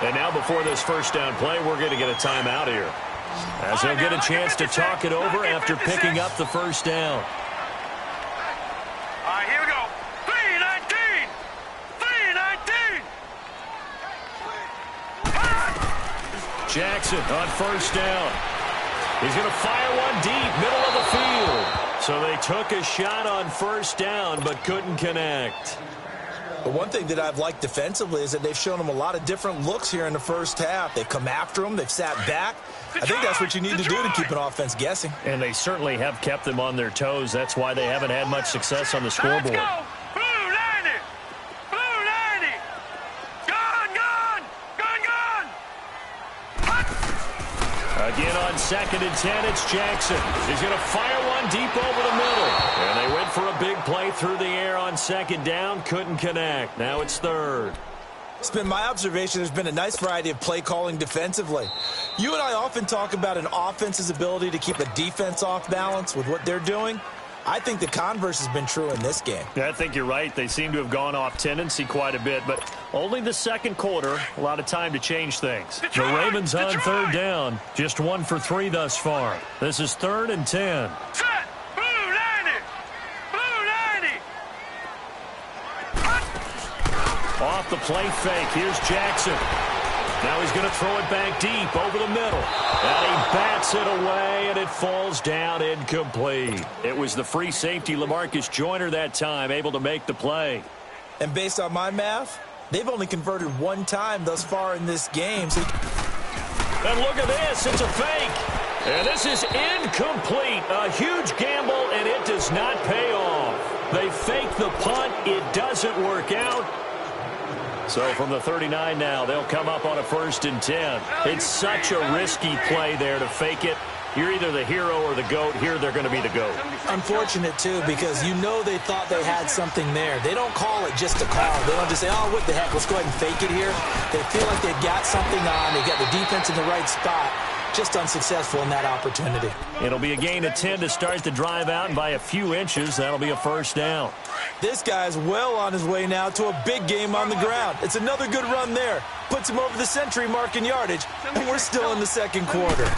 And now before this 1st down play, we're going to get a timeout here, as they'll get a chance to talk it over after picking up the 1st down. All right, here we go. 3-19. 3-19. Jackson on 1st down. He's going to fire one deep, middle of the field. So they took a shot on 1st down, but couldn't connect. But one thing that I've liked defensively is that they've shown them a lot of different looks here in the first half. They've come after them. They've sat back. I think that's what you need to do to keep an offense guessing. And they certainly have kept them on their toes. That's why they haven't had much success on the scoreboard. Let's go. Blue 90. Blue 90. Gone, gone. Gone, gone. Again on 2nd and 10, it's Jackson. He's going to fire one deep over the middle. And they went for a big play through the air on 2nd down. Couldn't connect. Now it's 3rd. It's been my observation there's been a nice variety of play calling defensively. You and I often talk about an offense's ability to keep a defense off balance with what they're doing. I think the converse has been true in this game. Yeah, I think you're right. They seem to have gone off tendency quite a bit, but only the second quarter, a lot of time to change things. The Ravens on third down, just 1 for 3 thus far. This is 3rd and 10. Set! Blue 90! Blue 90! Off the play fake, here's Jackson. Now he's going to throw it back deep over the middle. And he bats it away, and it falls down incomplete. It was the free safety, LaMarcus Joyner, that time, able to make the play. And based on my math, they've only converted 1 time thus far in this game. So and look at this, it's a fake. And this is incomplete. A huge gamble, and it does not pay off. They fake the punt. It doesn't work out. So from the 39 now, they'll come up on a 1st and 10. It's such a risky play there to fake it. You're either the hero or the GOAT. Here they're going to be the GOAT. Unfortunate, too, because you know they thought they had something there. They don't call it just a call. They don't just say, oh, what the heck, let's go ahead and fake it here. They feel like they've got something on. They got the defense in the right spot. Just unsuccessful in that opportunity. It'll be a gain of 10 to start the drive out, and by a few inches, that'll be a 1st down. This guy's well on his way now to a big game on the ground. It's another good run there. Puts him over the century mark in yardage, and we're still in the second quarter.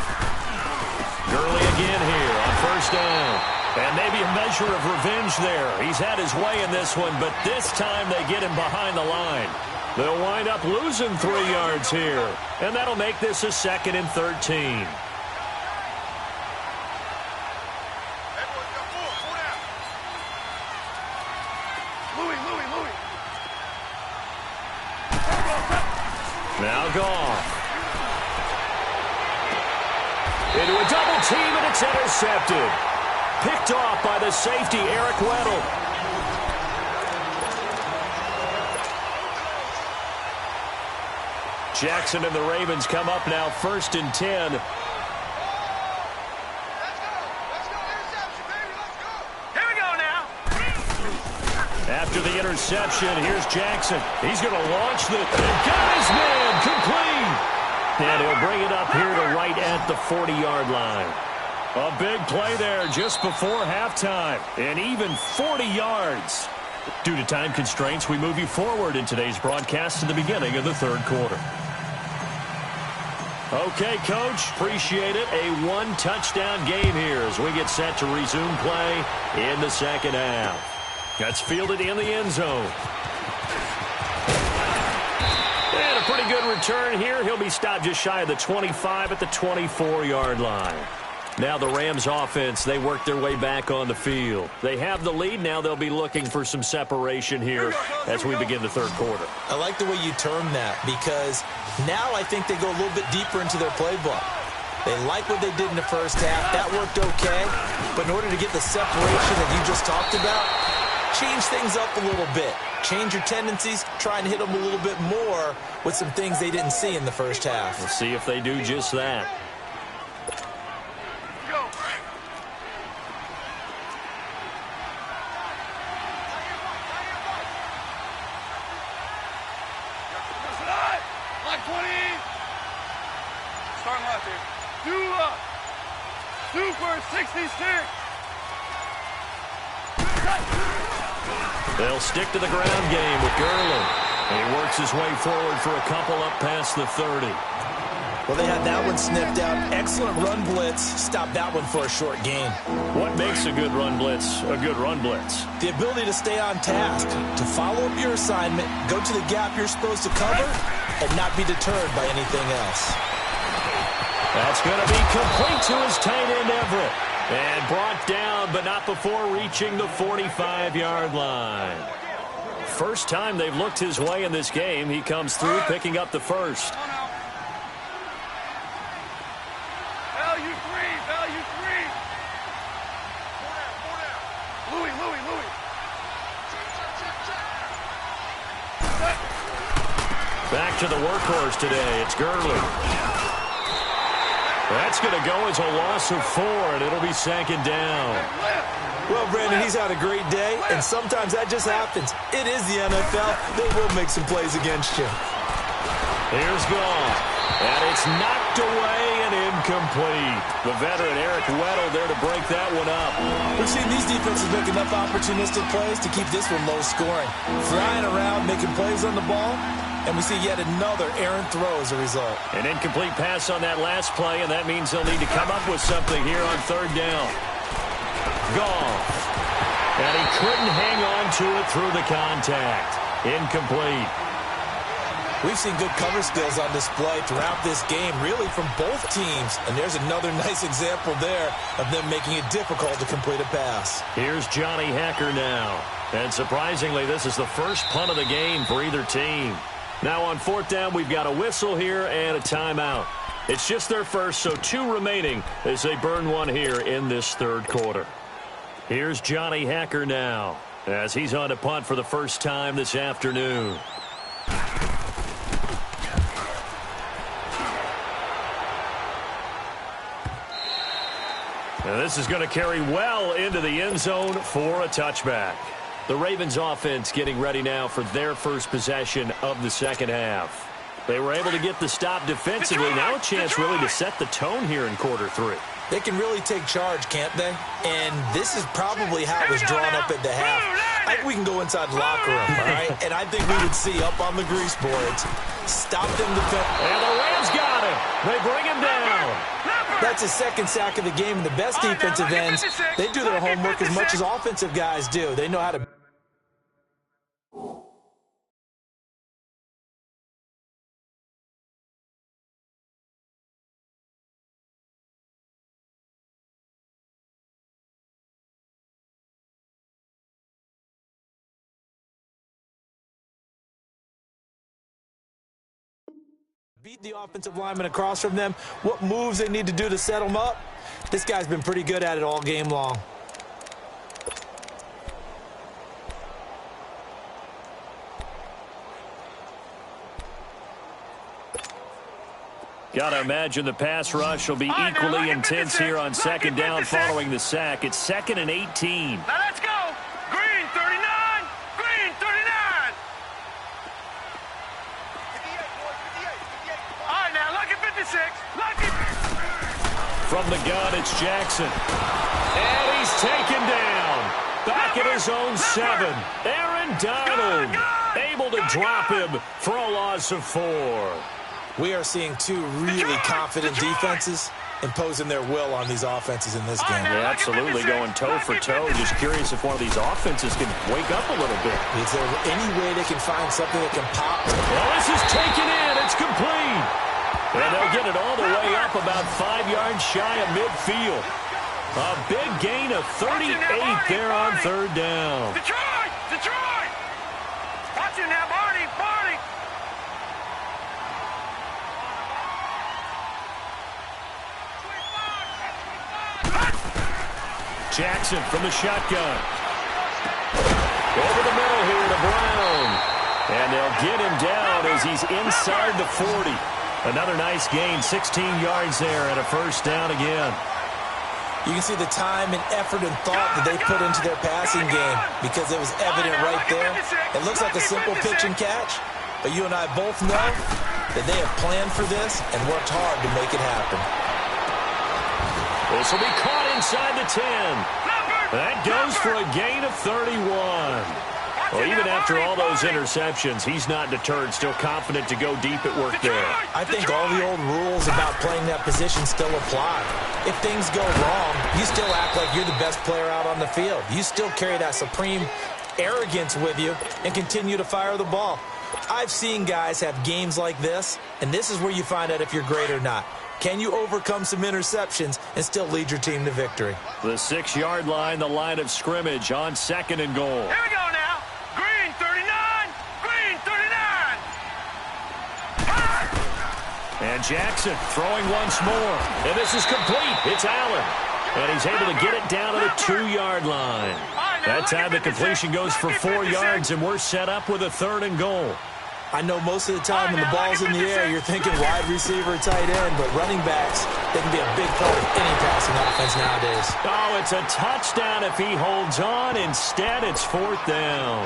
Gurley again here on 1st down. And maybe a measure of revenge there. He's had his way in this one, but this time they get him behind the line. They'll wind up losing 3 yards here. And that'll make this a 2nd and 13. Now Goff. Into a double team, and it's intercepted. Picked off by the safety, Eric Weddle. Jackson and the Ravens come up now 1st and 10. Let's go, interception, baby, let's go. Here we go now. After the interception, here's Jackson. He's going to launch the... Got his man complete. And he'll bring it up here to right at the 40-yard line. A big play there just before halftime. And even 40 yards. Due to time constraints, we move you forward in today's broadcast to the beginning of the 3rd quarter. Okay, Coach, appreciate it. A 1-touchdown game here as we get set to resume play in the 2nd half. That's fielded in the end zone. And a pretty good return here. He'll be stopped just shy of the 25 at the 24-yard line. Now the Rams offense, they work their way back on the field. They have the lead. Now they'll be looking for some separation here as we begin the 3rd quarter. I like the way you term that because now I think they go a little bit deeper into their playbook. They like what they did in the first half. That worked okay. But in order to get the separation that you just talked about, change things up a little bit. Change your tendencies. Try and hit them a little bit more with some things they didn't see in the first half. We'll see if they do just that. Super 66. They'll stick to the ground game with Gurley. And he works his way forward for a couple up past the 30. Well, they had that one sniffed out. Excellent run blitz. Stop that one for a short gain. What makes a good run blitz a good run blitz? The ability to stay on task, to follow up your assignment, go to the gap you're supposed to cover, and not be deterred by anything else. That's going to be complete to his tight end, Everett. And brought down, but not before reaching the 45-yard line. First time they've looked his way in this game. He comes through, picking up the first. Value three. Louis. Back to the workhorse today. It's Gurley. That's going to go as a loss of 4, and it'll be 2nd down. Well, Brandon, he's had a great day, and sometimes that just happens. It is the NFL. They will make some plays against you. Here's Goff, and it's knocked away and incomplete. The veteran Eric Weddle there to break that one up. We've seen these defenses make enough opportunistic plays to keep this one low scoring. Flying around, making plays on the ball, and we see yet another errant throw as a result. An incomplete pass on that last play, and that means they'll need to come up with something here on 3rd down. Goff, and he couldn't hang on to it through the contact. Incomplete. We've seen good cover skills on display throughout this game, really from both teams. And there's another nice example there of them making it difficult to complete a pass. Here's Johnny Hekker now. And surprisingly, this is the first punt of the game for either team. Now on 4th down, we've got a whistle here and a timeout. It's just their first, so 2 remaining as they burn one here in this 3rd quarter. Here's Johnny Hekker now as he's on to punt for the first time this afternoon. And this is going to carry well into the end zone for a touchback. The Ravens offense getting ready now for their first possession of the 2nd half. They were able to get the stop defensively. Now a chance really to set the tone here in quarter 3. They can really take charge, can't they? And this is probably how it was drawn up at the half. I think we can go inside the locker room, all right? And I think we would see up on the grease boards, stop them defensively. And the Rams got him. They bring him down. That's his 2nd sack of the game. And the best defensive ends, they do their homework as much as offensive guys do. They know how to... beat the offensive lineman across from them, what moves they need to do to set them up. This guy's been pretty good at it all game long. Got to imagine the pass rush will be equally intense here on 2nd down following the sack. It's 2nd and 18. Now let's go. Green 39. Green 39. All right, now look at 56. Look at. From the gun, it's Jackson. And he's taken down. Back at his own 7. Aaron Donald able to drop him for a loss of 4. We are seeing 2 really confident defenses imposing their will on these offenses in this game. Yeah, absolutely, going toe for toe. Just curious if one of these offenses can wake up a little bit. Is there any way they can find something that can pop? Well, this is taken in. It's complete. And they'll get it all the way up about 5 yards shy of midfield. A big gain of 38 there on 3rd down. Detroit! Detroit! Watch it now, Barney! Barney! Jackson from the shotgun. Over the middle here to Brown. And they'll get him down as he's inside the 40. Another nice gain, 16 yards there and a 1st down again. You can see the time and effort and thought that they put into their passing game because it was evident right there. It looks like a simple pitch and catch, but you and I both know that they have planned for this and worked hard to make it happen. This will be caught inside the 10. That goes for a gain of 31. Well, even after all those interceptions, he's not deterred, still confident to go deep at work there. I think all the old rules about playing that position still apply. If things go wrong, you still act like you're the best player out on the field. You still carry that supreme arrogance with you and continue to fire the ball. I've seen guys have games like this, and this is where you find out if you're great or not. Can you overcome some interceptions and still lead your team to victory? The 6-yard line, the line of scrimmage on 2nd and goal. Here we go now. Green 39. Green 39. And Jackson throwing once more. And this is complete. It's Allen. And he's able to get it down to the 2-yard line. That time the completion goes for 4 yards, and we're set up with a 3rd and goal. I know most of the time when the ball's in the air, you're thinking wide receiver, tight end, but running backs, they can be a big part of any passing offense nowadays. Oh, it's a touchdown if he holds on. Instead, it's 4th down.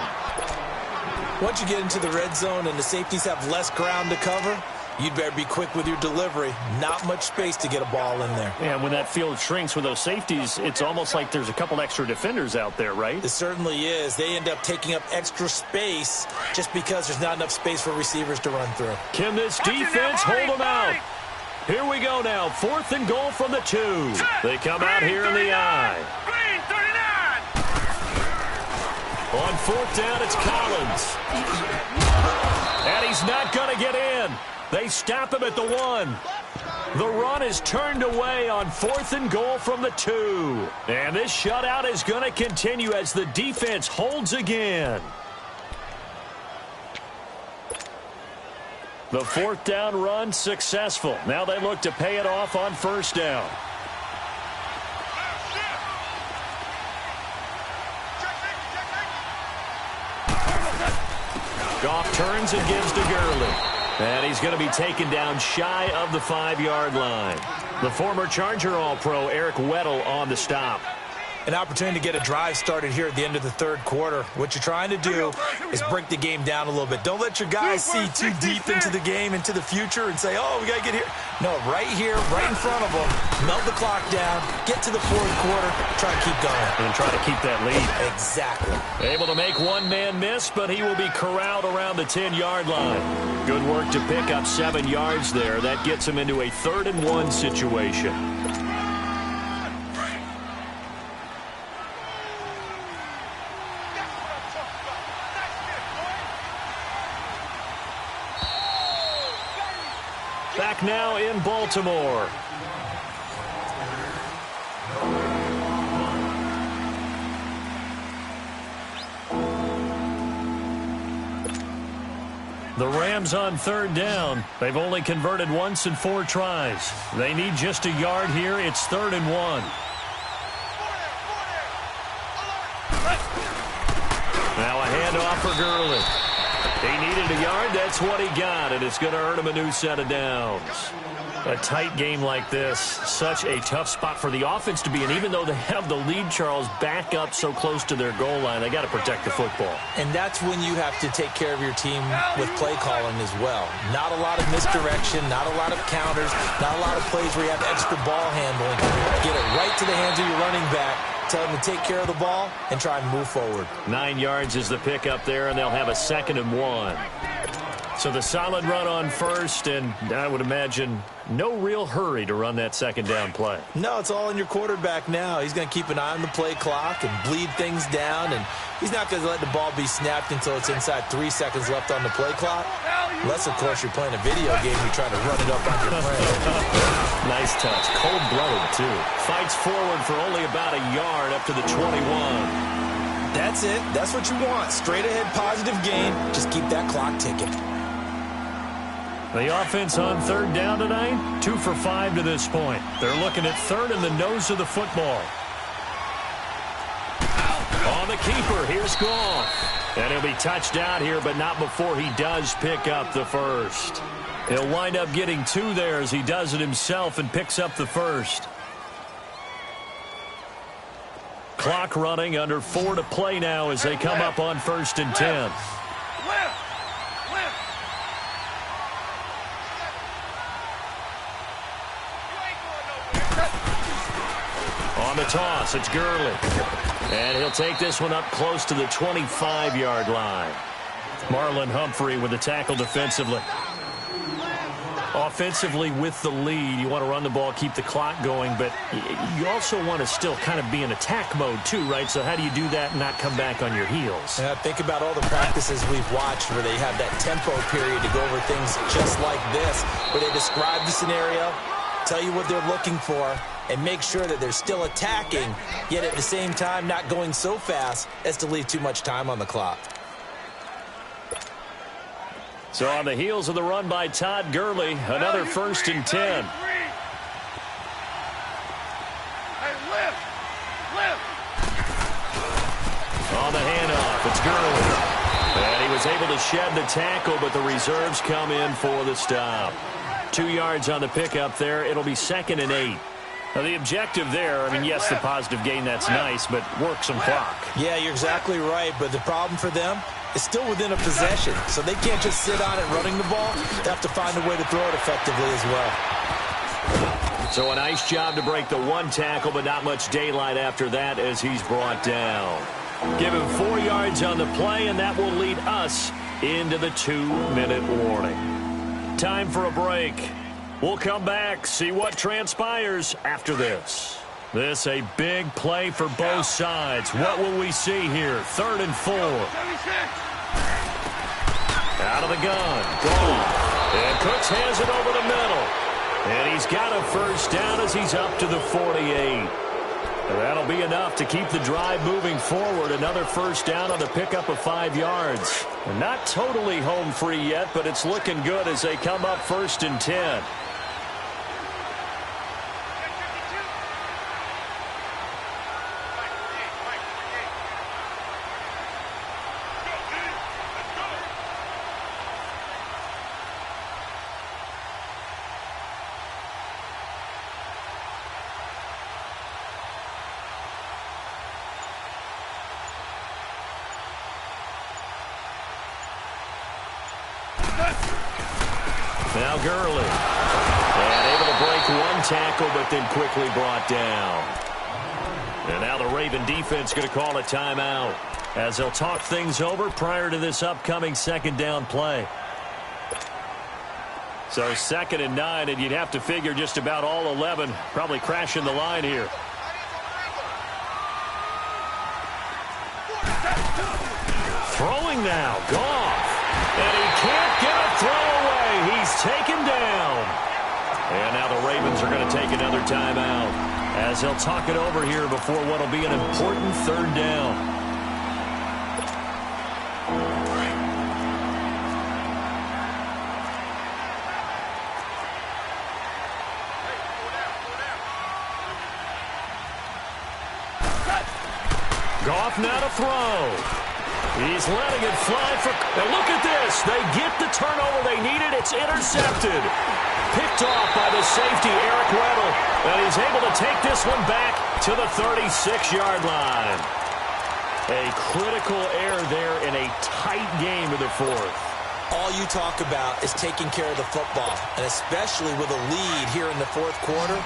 Once you get into the red zone and the safeties have less ground to cover, you'd better be quick with your delivery. Not much space to get a ball in there. Yeah, when that field shrinks with those safeties, it's almost like there's a couple extra defenders out there, right? It certainly is. They end up taking up extra space just because there's not enough space for receivers to run through. Can this defense hold them out? Here we go now. 4th and goal from the 2. They come out here in the I. Green 39. On 4th down, it's Collins. And he's not going to get in. They stop him at the 1. The run is turned away on 4th and goal from the 2. And this shutout is going to continue as the defense holds again. The 4th down run successful. Now they look to pay it off on 1st down. Goff turns and gives to Gurley. And he's going to be taken down shy of the 5-yard line. The former Charger All-Pro Eric Weddle on the stop. An opportunity to get a drive started here at the end of the 3rd quarter. What you're trying to do is break the game down a little bit. Don't let your guys see too deep into the game, into the future, and say, oh, we got to get here. No, right here, right in front of them. Melt the clock down, get to the 4th quarter, try and keep going. And try to keep that lead. Exactly. Able to make one man miss, but he will be corralled around the 10-yard line. Good work to pick up 7 yards there. That gets him into a 3rd and 1 situation. Back now in Baltimore. The Rams on 3rd down. They've only converted once in 4 tries. They need just a yard here. It's 3rd and 1. Now a handoff for Gurley. He needed a yard. That's what he got, and it's going to earn him a new set of downs. A tight game like this, such a tough spot for the offense to be in. Even though they have the lead, Charles, back up so close to their goal line, they got to protect the football. And that's when you have to take care of your team with play calling as well. Not a lot of misdirection, not a lot of counters, not a lot of plays where you have extra ball handling. Get it right to the hands of your running back. Tell them to take care of the ball and try and move forward. 9 yards is the pickup there, and they'll have a 2nd and 1. So the solid run on 1st, and I would imagine no real hurry to run that 2nd down play. No, it's all in your quarterback now. He's going to keep an eye on the play clock and bleed things down, and he's not going to let the ball be snapped until it's inside 3 seconds left on the play clock. Unless, of course, you're playing a video game, you're trying to run it up on your friend. Nice touch. Cold-blooded, too. Fights forward for only about a yard up to the 21. That's it. That's what you want. Straight ahead positive gain. Just keep that clock ticking. The offense on 3rd down tonight, 2 for 5 to this point. They're looking at 3rd in the nose of the football. On the keeper, here's Goff. And he'll be touched out here, but not before he does pick up the 1st. He'll wind up getting 2 there as he does it himself and picks up the 1st. Clock running, under 4 to play now as they come up on 1st and 10. On the toss, it's Gurley. And he'll take this one up close to the 25-yard line. Marlon Humphrey with the tackle defensively. Offensively with the lead, you want to run the ball, keep the clock going, but you also want to still kind of be in attack mode too, right? So how do you do that and not come back on your heels? Yeah, think about all the practices we've watched where they have that tempo period to go over things just like this, where they describe the scenario, tell you what they're looking for, and make sure that they're still attacking, yet at the same time not going so fast as to leave too much time on the clock. So on the heels of the run by Todd Gurley, another 1st and 10. On the handoff, it's Gurley. And he was able to shed the tackle, but the reserves come in for the stop. 2 yards on the pickup there. It'll be 2nd and 8. Now, the objective there, I mean, yes, the positive gain, that's nice, but work some clock. Yeah, you're exactly right, but the problem for them is still within a possession, so they can't just sit on it running the ball. They have to find a way to throw it effectively as well. So a nice job to break the 1 tackle, but not much daylight after that as he's brought down. Give him 4 yards on the play, and that will lead us into the 2-minute warning. Time for a break. We'll come back, see what transpires after this. This a big play for both sides. What will we see here? 3rd and 4. Out of the gun. Gone. And Cooks has it over the middle. And he's got a first down as he's up to the 48. That'll be enough to keep the drive moving forward. Another first down on the pickup of 5 yards. They're not totally home free yet, but it's looking good as they come up 1st and 10. Now Gurley. And able to break 1 tackle, but then quickly brought down. And now the Raven defense going to call a timeout as they'll talk things over prior to this upcoming 2nd down play. So 2nd and 9, and you'd have to figure just about all 11 probably crashing the line here. Throwing now. Goff. And he can't get a throw away. He's taken down. And now the Ravens are going to take another timeout as they'll talk it over here before what will be an important 3rd down. Goff now to throw. He's letting it fly for... Now look at this. They get the turnover they needed. It's intercepted. Picked off by the safety, Eric Weddle. And he's able to take this one back to the 36-yard line. A critical error there in a tight game of the 4th. All you talk about is taking care of the football, and especially with a lead here in the 4th quarter.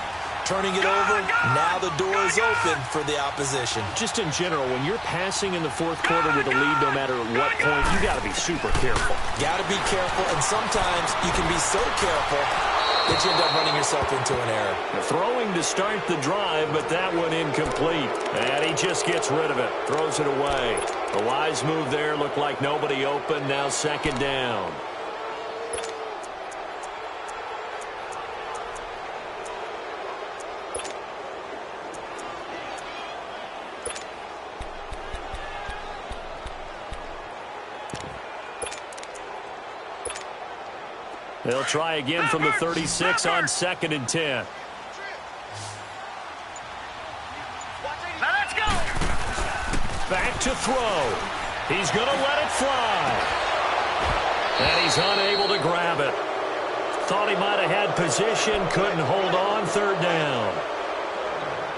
Turning it over, now the door is open for the opposition. Just in general, when you're passing in the 4th quarter with a lead, no matter at what point, you got to be super careful. Got to be careful, and sometimes you can be so careful that you end up running yourself into an error. Throwing to start the drive, but that one incomplete. And he just gets rid of it, throws it away. A wise move there, looked like nobody open, now 2nd down. They'll try again from the 36 on 2nd and 10. Now let's go. Back to throw. He's going to let it fly. And he's unable to grab it. Thought he might have had position, couldn't hold on, 3rd down.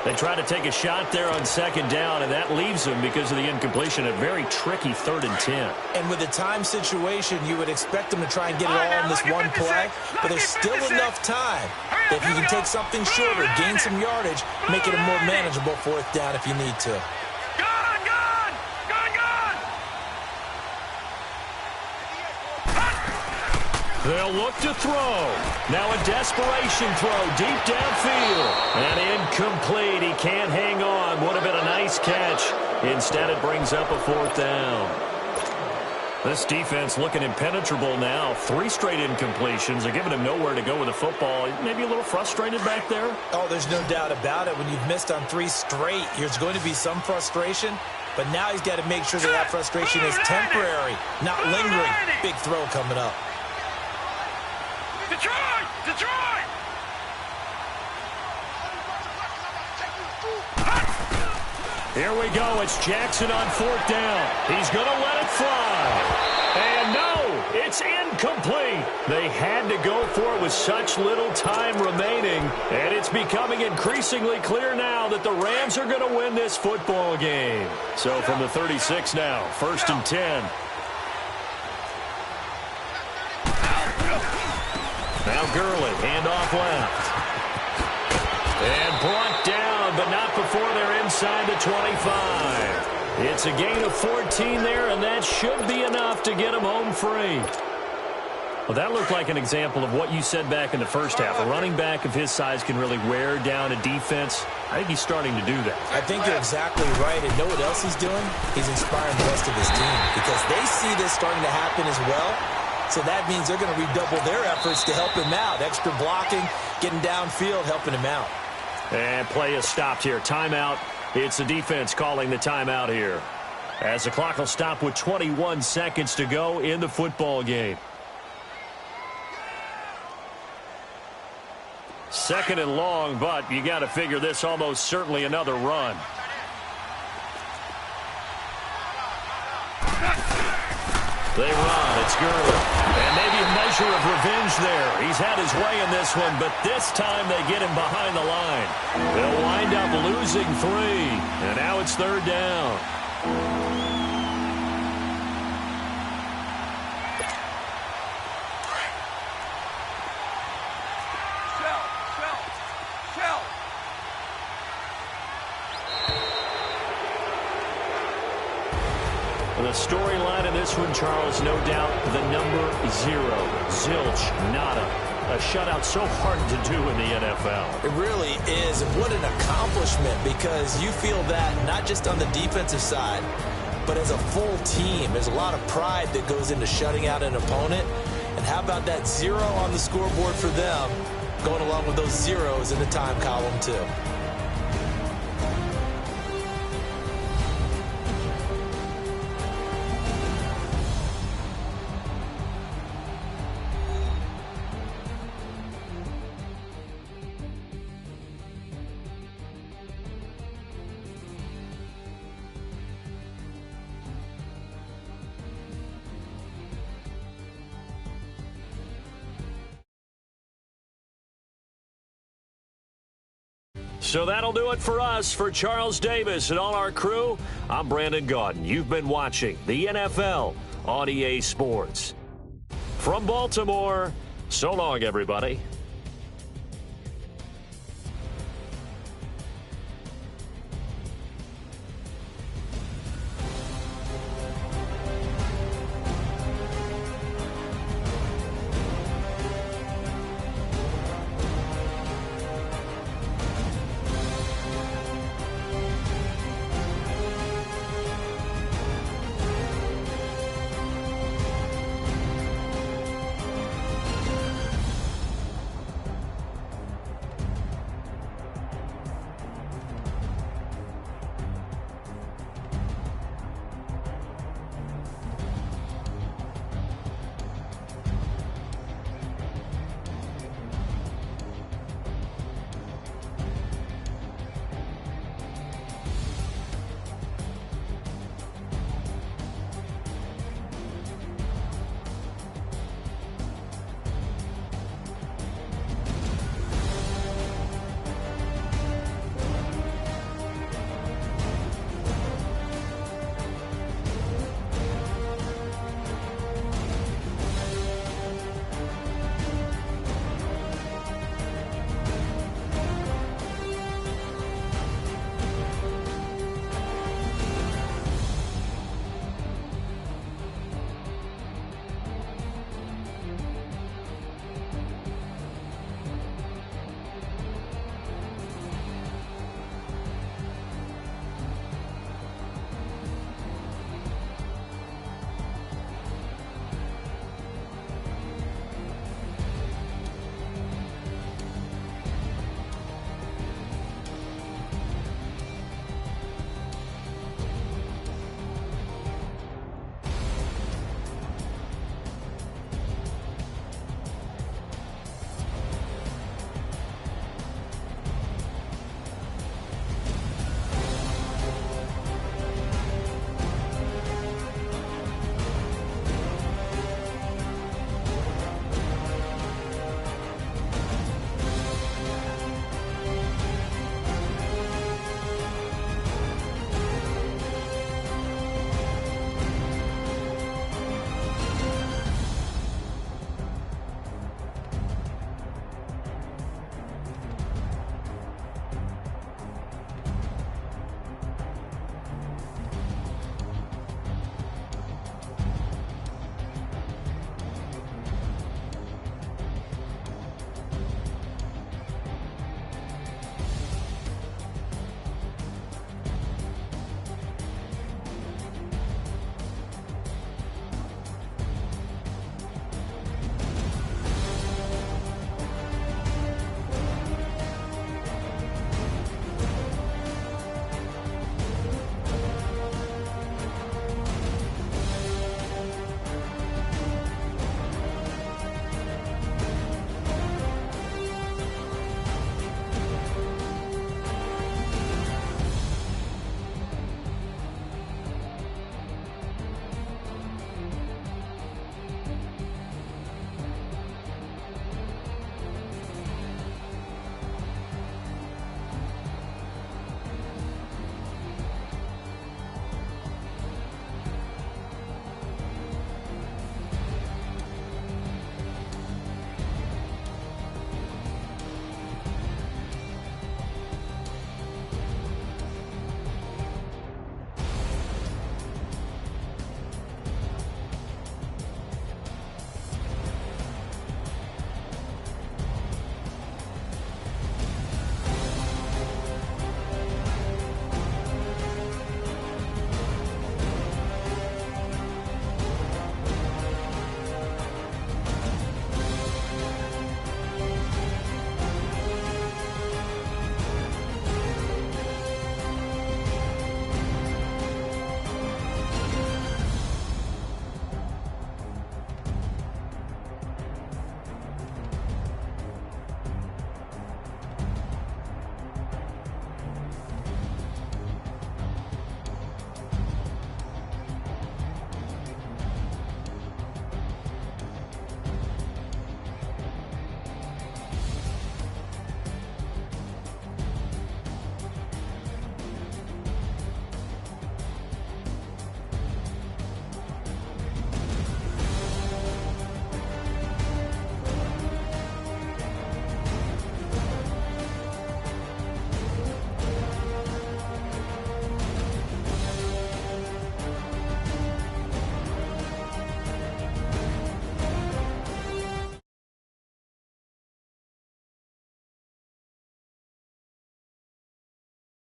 They try to take a shot there on 2nd down, and that leaves them because of the incompletion. A very tricky 3rd and 10. And with a time situation, you would expect them to try and get it all in this one play, but there's still enough time that if you can take something shorter, gain some yardage, make it a more manageable 4th down if you need to. Gone, gone, gone, gone. They'll look to throw. Now a desperation throw deep downfield. And incomplete. He can't hang on. Would have been a nice catch. Instead, it brings up a 4th down. This defense looking impenetrable now. 3 straight incompletions. They're giving him nowhere to go with the football. Maybe a little frustrated back there. Oh, there's no doubt about it. When you've missed on 3 straight, there's going to be some frustration. But now he's got to make sure that that frustration is temporary, not lingering. Big throw coming up. Detroit! Detroit! Here we go. It's Jackson on 4th down. He's going to let it fly. It's incomplete. They had to go for it with such little time remaining, and it's becoming increasingly clear now that the Rams are going to win this football game. So from the 36 now, 1st and 10. Now Gurley, handoff left. And brought down, but not before they're inside the 25. It's a gain of 14 there, and that should be enough to get him home free. Well, that looked like an example of what you said back in the first half. A running back of his size can really wear down a defense. I think he's starting to do that. I think you're exactly right. And know what else he's doing? He's inspiring the rest of his team because they see this starting to happen as well. So that means they're going to redouble their efforts to help him out. Extra blocking, getting downfield, helping him out. And play is stopped here. Timeout. It's the defense calling the timeout here. As the clock will stop with 21 seconds to go in the football game. 2nd and long, but you got to figure this almost certainly another run. They run. It's Gurley. And maybe a measure of revenge there. He's had his way in this one, but this time they get him behind the line. They'll wind up losing 3, and now it's 3rd down. The storyline in this one, Charles, no doubt, the number 0. Zilch, nada. A shutout so hard to do in the NFL. It really is. And what an accomplishment, because you feel that not just on the defensive side, but as a full team. There's a lot of pride that goes into shutting out an opponent. And how about that 0 on the scoreboard for them, going along with those zeros in the time column, too. So that'll do it for us. For Charles Davis and all our crew, I'm Brandon Gaudin. You've been watching the NFL on EA Sports. From Baltimore, so long, everybody.